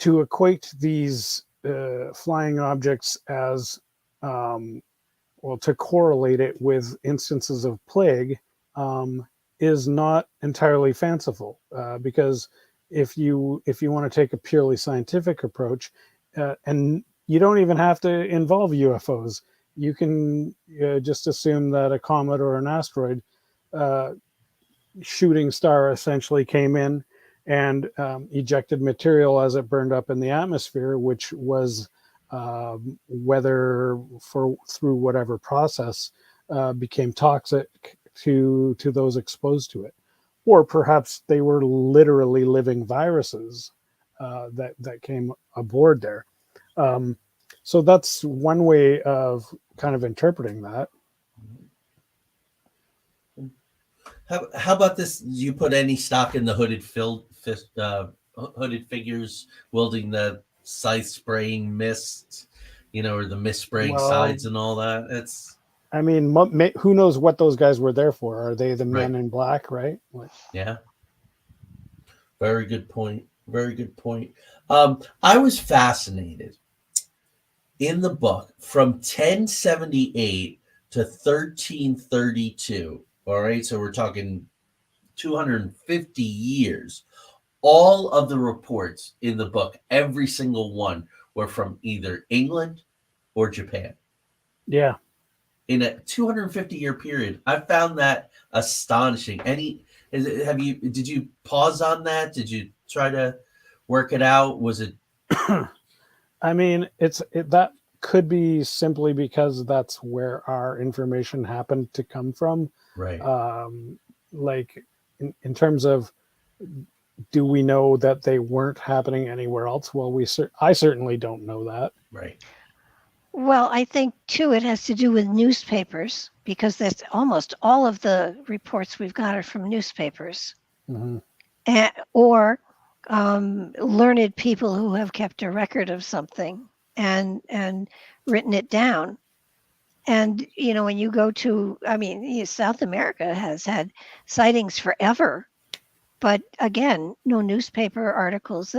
equate these flying objects as to correlate it with instances of plague is not entirely fanciful, because if you want to take a purely scientific approach, and you don't even have to involve UFOs, you can just assume that a comet or an asteroid shooting star essentially came in and ejected material as it burned up in the atmosphere, which was whether through whatever process became toxic to those exposed to it, or perhaps they were literally living viruses that came aboard there. So that's one way of kind of interpreting that. How about this? Do you put any stock in the hooded figures wielding the scythe spraying mist, or the mist spraying sides and all that? I mean, who knows what those guys were there for? Are they the men in black, right? Yeah. Very good point. Very good point. I was fascinated in the book from 1078 to 1332. All right. So we're talking 250 years. All of the reports in the book, every single one, were from either England or Japan. Yeah. In a 250-year period. I found that astonishing. Did you pause on that? Did you try to work it out? Was it? I mean, that could be simply because that's where our information happened to come from. Right. Like in terms of, do we know that they weren't happening anywhere else? Well, I certainly don't know that. Right. Well, I think too it has to do with newspapers, because that's almost all of the reports we've got are from newspapers, Mm-hmm. or learned people who have kept a record of something and written it down. And when you go to, South America has had sightings forever, but again, no newspaper articles.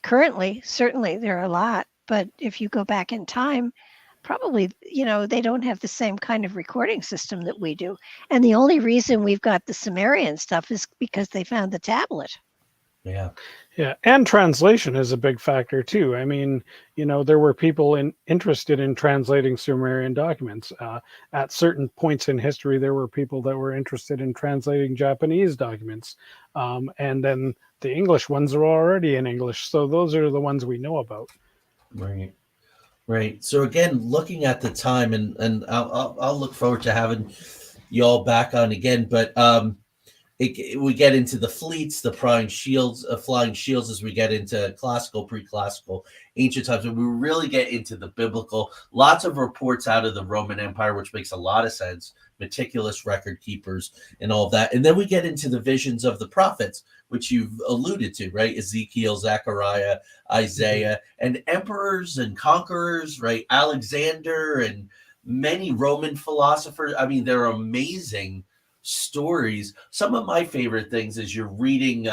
Currently, certainly there are a lot. But if you go back in time, probably, they don't have the same kind of recording system that we do. And the only reason we've got the Sumerian stuff is because they found the tablet. Yeah. Yeah. And translation is a big factor too. I mean, there were people interested in translating Sumerian documents. At certain points in history, there were people that were interested in translating Japanese documents. And then the English ones are already in English. So those are the ones we know about. Right. So again, looking at the time, and I'll look forward to having you all back on again. But we get into the fleets, the flying shields as we get into classical, pre-classical, ancient times, and we really get into the biblical. Lots of reports out of the Roman Empire, which makes a lot of sense. Meticulous record keepers and all of that. And then we get into the visions of the prophets, which you've alluded to, right? Ezekiel, Zechariah, Isaiah, and emperors and conquerors, right? Alexander and many Roman philosophers. I mean, they're amazing stories. Some of my favorite things is you're reading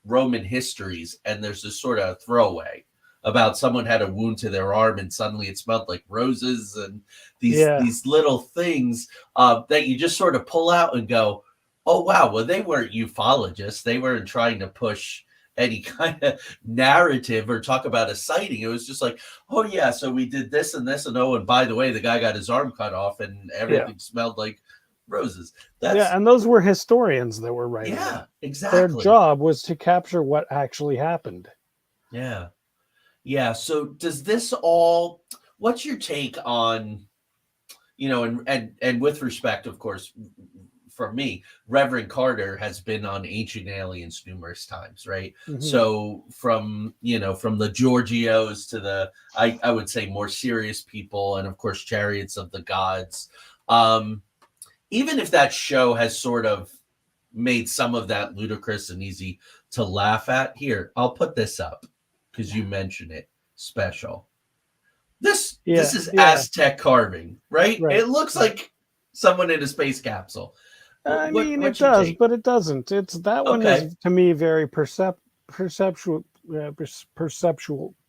Roman histories, and there's this sort of throwaway about someone had a wound to their arm and suddenly it smelled like roses, and these little things that you just sort of pull out and go, Oh, wow. Well, they weren't ufologists. They weren't trying to push any kind of narrative or talk about a sighting. It was just like, oh, yeah, so we did this and this. And oh, and by the way, the guy got his arm cut off and everything smelled like roses. Yeah, and those were historians that were writing. Yeah, it. exactly. Their job was to capture what actually happened. Yeah. Yeah. So does this all, what's your take on, you know, and with respect, of course, from me, Reverend Carter has been on Ancient Aliens numerous times, right? Mhm. So from, you know, from the Giorgios to the, I would say more serious people, and of course, Chariots of the Gods. Even if that show has sort of made some of that ludicrous and easy to laugh at, here, I'll put this up because you mentioned it. Special. This is Aztec carving, right? It looks like someone in a space capsule. I mean, it does, but it doesn't. It's that one is to me very perceptual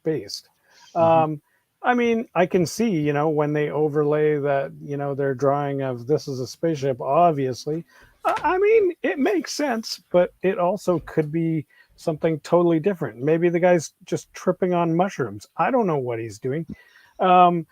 based. I mean, I can see, you know, when they overlay that, you know, their drawing of this is a spaceship, obviously. I mean, it makes sense, but it also could be something totally different. Maybe the guy's just tripping on mushrooms. I don't know what he's doing. But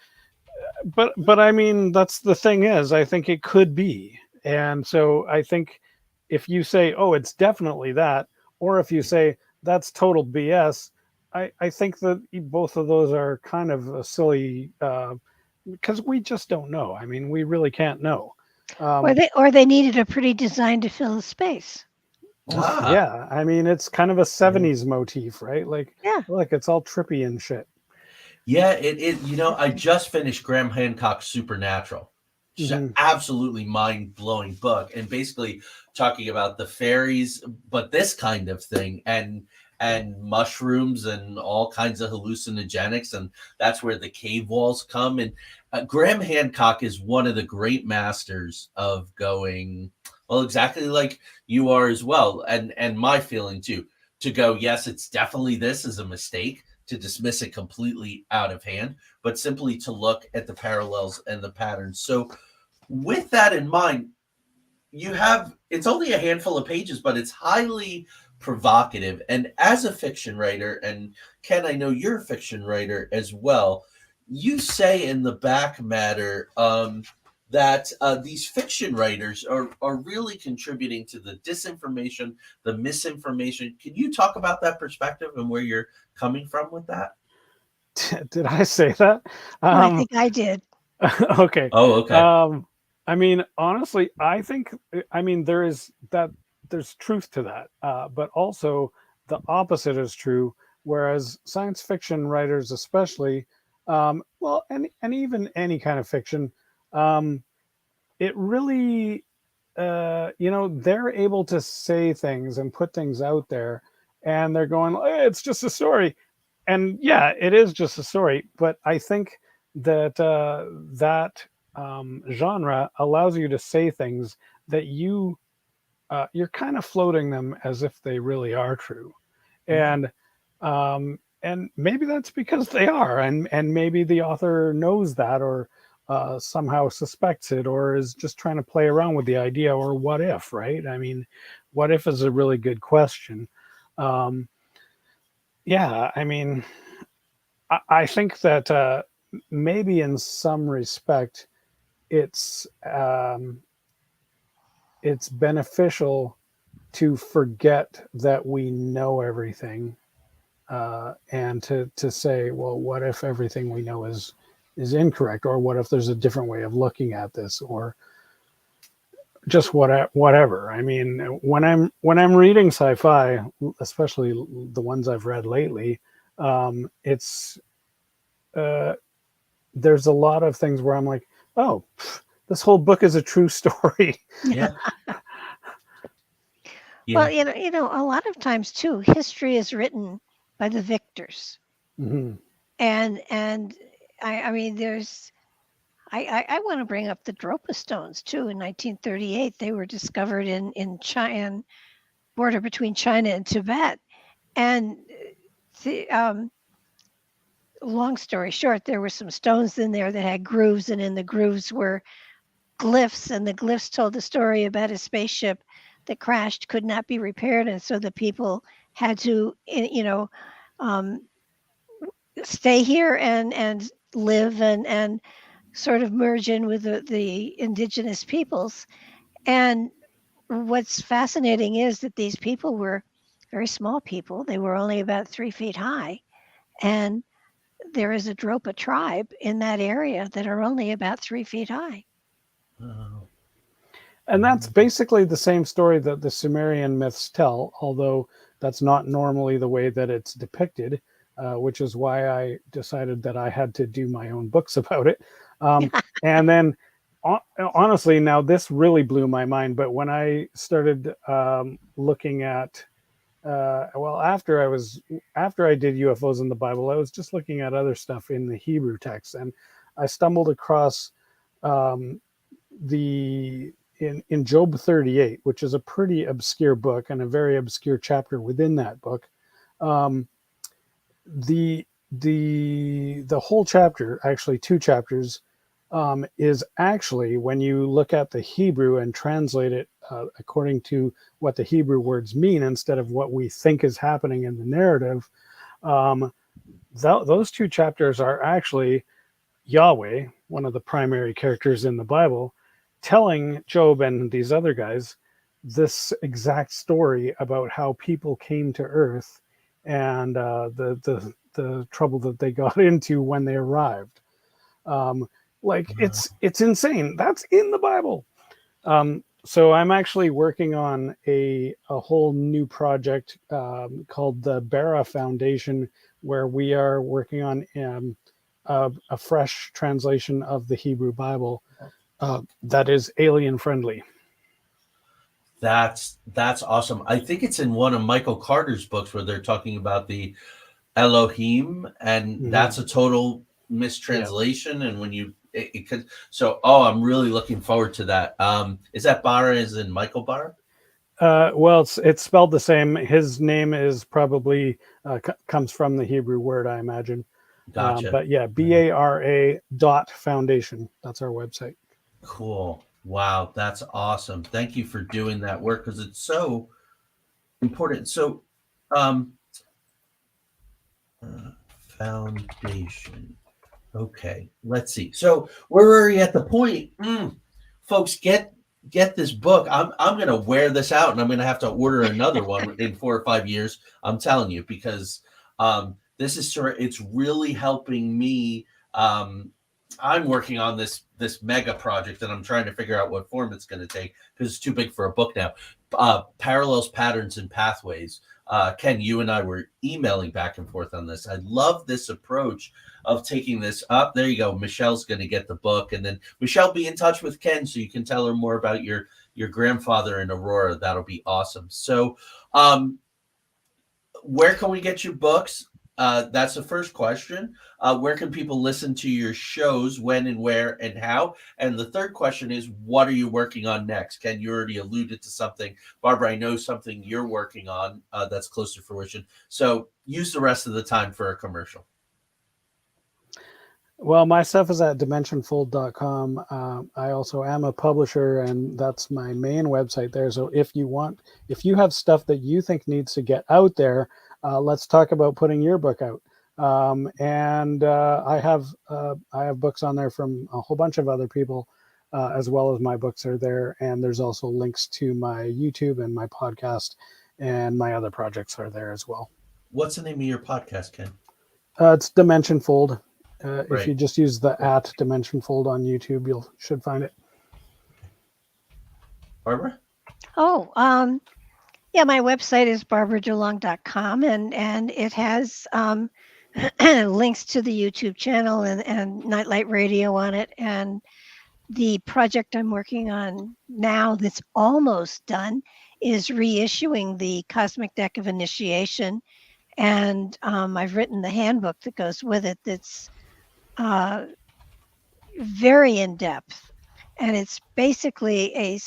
I mean, that's the thing is, I think it could be. And so I think if you say, oh, it's definitely that, or if you say that's total BS, I think that both of those are kind of a silly, because we just don't know. I mean, we really can't know. Or they needed a pretty design to fill the space. Yeah, I mean, it's kind of a 70s motif, right? Like, look, it's all trippy and shit. Yeah, it you know, I just finished Graham Hancock's Supernatural. Just an absolutely mind-blowing book, and basically talking about the fairies, but this kind of thing, and mushrooms and all kinds of hallucinogenics, and that's where the cave walls come. And Graham Hancock is one of the great masters of going, well, exactly like you are as well, and my feeling too, to go, yes, it's definitely this is a mistake, to dismiss it completely out of hand, but simply to look at the parallels and the patterns. So with that in mind, you have, it's only a handful of pages, but it's highly provocative. And as a fiction writer, and Ken, I know you're a fiction writer as well, you say in the back matter that these fiction writers are really contributing to the disinformation, the misinformation. Can you talk about that perspective and where you're coming from with that? Did I say that? I think I did. Okay. Oh, okay. I mean, honestly, I think, I mean, there's truth to that, but also the opposite is true. Whereas science fiction writers, especially, well, and even any kind of fiction, it really, you know, they're able to say things and put things out there, and they're going, hey, it's just a story. And yeah, it is just a story. But I think that genre allows you to say things that you're kind of floating them as if they really are true. And maybe that's because they are, and maybe the author knows that, or somehow suspects it, or is just trying to play around with the idea, or what if, right? I mean, what if is a really good question. Yeah, I mean, I think that maybe in some respect, it's beneficial to forget that we know everything, and to say, well, what if everything we know is incorrect, or what if there's a different way of looking at this, or just whatever. I mean, when I'm reading sci-fi, especially the ones I've read lately, it's there's a lot of things where I'm like, oh, this whole book is a true story. Yeah. Well, you know, a lot of times too, history is written by the victors, and I mean, there's. I want to bring up the Dropa stones too. In 1938, they were discovered in China, border between China and Tibet. And long story short, there were some stones in there that had grooves, and in the grooves were glyphs, and the glyphs told the story about a spaceship that crashed could not be repaired, and so the people had to, stay here and live and sort of merge in with the indigenous peoples. And what's fascinating is that these people were very small people. They were only about 3 feet high, and there is a Dropa tribe in that area that are only about 3 feet high. Oh. And that's basically the same story that the Sumerian myths tell, although that's not normally the way that it's depicted, which is why I decided that I had to do my own books about it. And then, honestly, now this really blew my mind. But when I started looking at, after I did UFOs in the Bible, I was just looking at other stuff in the Hebrew text, and I stumbled across in Job 38, which is a pretty obscure book and a very obscure chapter within that book. The whole chapter, actually 2 chapters, is actually, when you look at the Hebrew and translate it according to what the Hebrew words mean instead of what we think is happening in the narrative, those 2 chapters are actually Yahweh, one of the primary characters in the Bible, telling Job and these other guys this exact story about how people came to Earth and the trouble that they got into when they arrived. It's insane. That's in the Bible. So I'm actually working on a whole new project called the Bara Foundation, where we are working on a fresh translation of the Hebrew Bible that is alien friendly. That's awesome. I think it's in one of Michael Carter's books where they're talking about the Elohim, and that's a total mistranslation. Yeah. And when you it could, so I'm really looking forward to that. Is that Bara as in Michael Bara? Well, it's spelled the same. His name is probably comes from the Hebrew word, I imagine. Gotcha. But yeah, BARA.foundation. That's our website. Cool. Wow, that's awesome. Thank you for doing that work, because it's so important. So, foundation. Okay, let's see. So we're already at the point. Folks, get this book. I'm going to wear this out, and I'm going to have to order another one in 4 or 5 years. I'm telling you, because this is it's really helping me. I'm working on this mega project, and I'm trying to figure out what form it's going to take, because it's too big for a book now. Parallels, Patterns, and Pathways. Ken, you and I were emailing back and forth on this. I love this approach of taking this up. There you go. Michelle's going to get the book, and then Michelle, be in touch with Ken so you can tell her more about your grandfather in Aurora. That'll be awesome. So where can we get your books? That's the first question. Where can people listen to your shows, when and where and how? And the third question is, what are you working on next? Ken, you already alluded to something. Barbara, I know something you're working on that's close to fruition. So use the rest of the time for a commercial. Well, my stuff is at dimensionfold.com. I also am a publisher, and that's my main website there. So if you have stuff that you think needs to get out there, let's talk about putting your book out. And I have books on there from a whole bunch of other people, as well as my books are there. And there's also links to my YouTube and my podcast, and my other projects are there as well. What's the name of your podcast, Ken? It's Dimension Fold. Right. If you just use the @Dimension Fold on YouTube, you should find it. Barbara? Yeah, my website is barbaradelong.com, and it has links to the YouTube channel and Nightlight Radio on it. And the project I'm working on now that's almost done is reissuing the Cosmic Deck of Initiation. And I've written the handbook that goes with it that's very in-depth. And it's basically a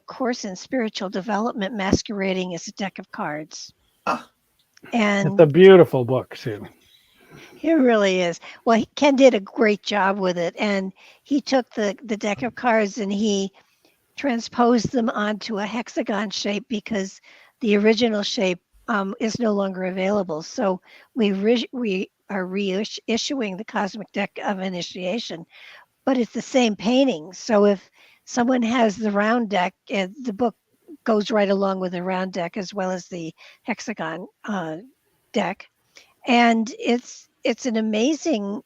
course in spiritual development masquerading as a deck of cards. And it's a beautiful book too. It really is. Well, Ken did a great job with it, and he took the deck of cards and he transposed them onto a hexagon shape because the original shape is no longer available. So we are reissuing the Cosmic Deck of Initiation, but it's the same painting. So if someone has the round deck, the book goes right along with the round deck as well as the hexagon deck, and it's an amazing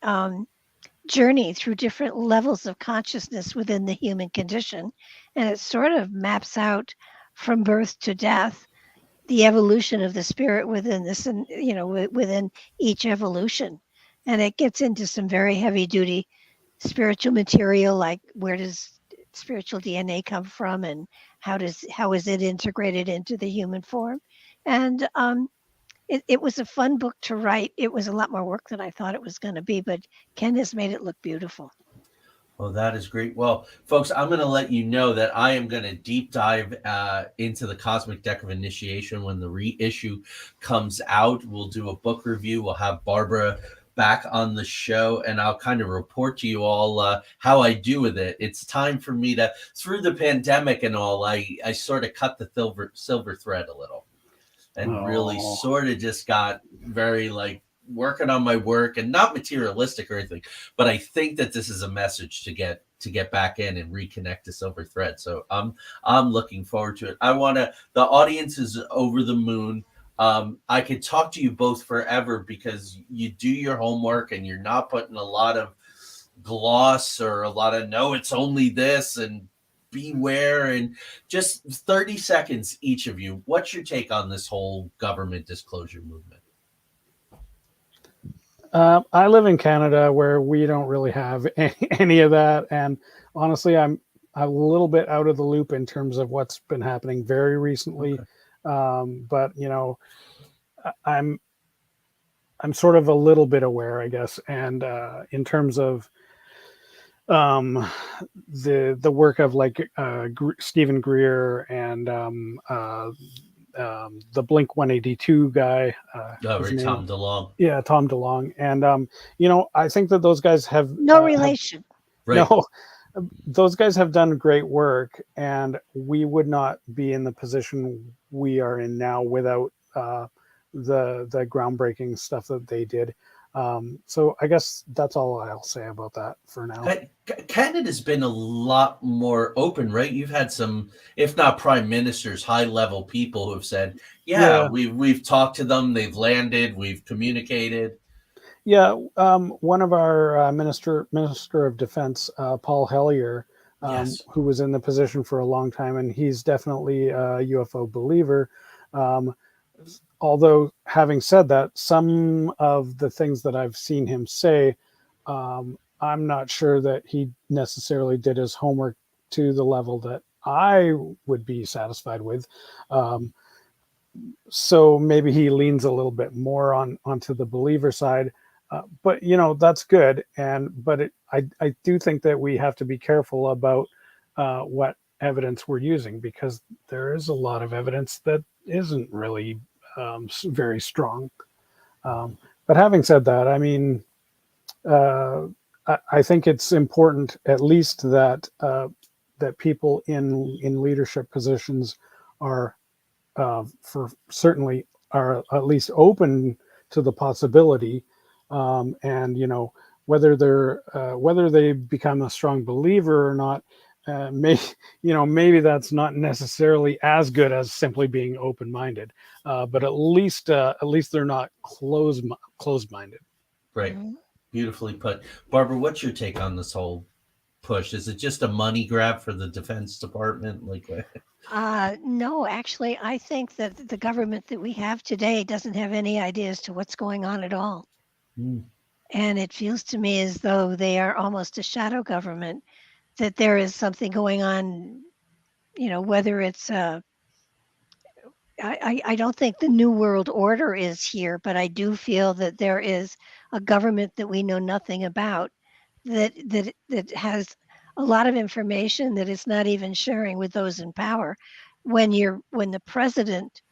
journey through different levels of consciousness within the human condition, and it sort of maps out from birth to death the evolution of the spirit within this, and within each evolution. And it gets into some very heavy duty spiritual material, like where does spiritual DNA come from, and how is it integrated into the human form. And it was a fun book to write. It was a lot more work than I thought it was going to be, but Ken has made it look beautiful. Oh, that is great. Well, folks, I'm going to let you know that I am going to deep dive into the Cosmic Deck of Initiation when the reissue comes out. We'll do a book review. We'll have Barbara back on the show, and I'll kind of report to you all how I do with it. It's time for me to, through the pandemic and all, I sort of cut the silver thread a little, and really sort of just got very working on my work, and not materialistic or anything, but I think that this is a message to get back in and reconnect to silver thread. So I'm looking forward to it. The audience is over the moon. I could talk to you both forever because you do your homework and you're not putting a lot of gloss or a lot of, no, it's only this and beware. And just 30 seconds each of you, what's your take on this whole government disclosure movement? I live in Canada, where we don't really have any of that, and honestly, I'm a little bit out of the loop in terms of what's been happening very recently. Okay. But I'm sort of a little bit aware, I guess, and in terms of the work of Stephen Greer and the Blink 182 guy. Tom DeLong. Yeah, Tom DeLong. And, I think that those guys have no relation. Right. No, those guys have done great work, and we would not be in the position we are in now without the groundbreaking stuff that they did. So I guess that's all I'll say about that for now. Canada's been a lot more open, right? You've had some, if not prime ministers, high-level people who have said, yeah. we've talked to them, they've landed, we've communicated. Yeah, one of our Minister of Defense, Paul Hellyer, yes. who was in the position for a long time, and he's definitely a UFO believer. Although, having said that, some of the things that I've seen him say, I'm not sure that he necessarily did his homework to the level that I would be satisfied with. So maybe he leans a little bit more onto the believer side. But that's good. But I do think that we have to be careful about what evidence we're using, because there is a lot of evidence that isn't really very strong. But having said that, I mean, I think it's important, at least that people in leadership positions are certainly are at least open to the possibility. And whether they become a strong believer or not, maybe that's not necessarily as good as simply being open-minded. But at least they're not closed-minded. Right. Beautifully put. Barbara, what's your take on this whole push? Is it just a money grab for the Defense Department? No, actually, I think that the government that we have today doesn't have any idea as to what's going on at all. And it feels to me as though they are almost a shadow government, that there is something going on, whether it's I don't think the New World Order is here, but I do feel that there is a government that we know nothing about, that has a lot of information that it's not even sharing with those in power. When the president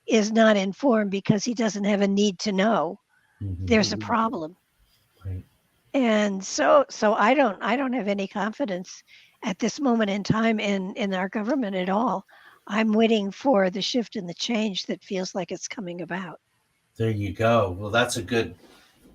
is not informed because he doesn't have a need to know, there's a problem. Right. And so I don't have any confidence. at this moment in time in our government at all. I'm waiting for the shift and the change that feels like it's coming about. There you go. Well, that's a good,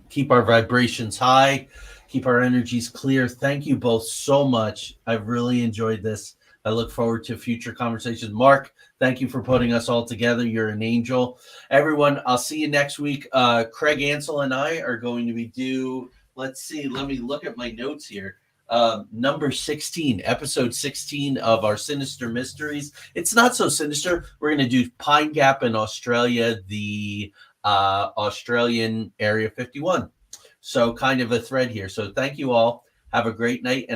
keep our vibrations high, keep our energies clear. Thank you both so much. I've really enjoyed this. I look forward to future conversations. Mark, thank you for putting us all together. You're an angel. Everyone, I'll see you next week. Craig Ansel and I are going to be let's see, let me look at my notes here. Number 16, episode 16 of our Sinister Mysteries. It's not so sinister. We're going to do Pine Gap in Australia, the Australian Area 51. So kind of a thread here. So thank you all. Have a great night, and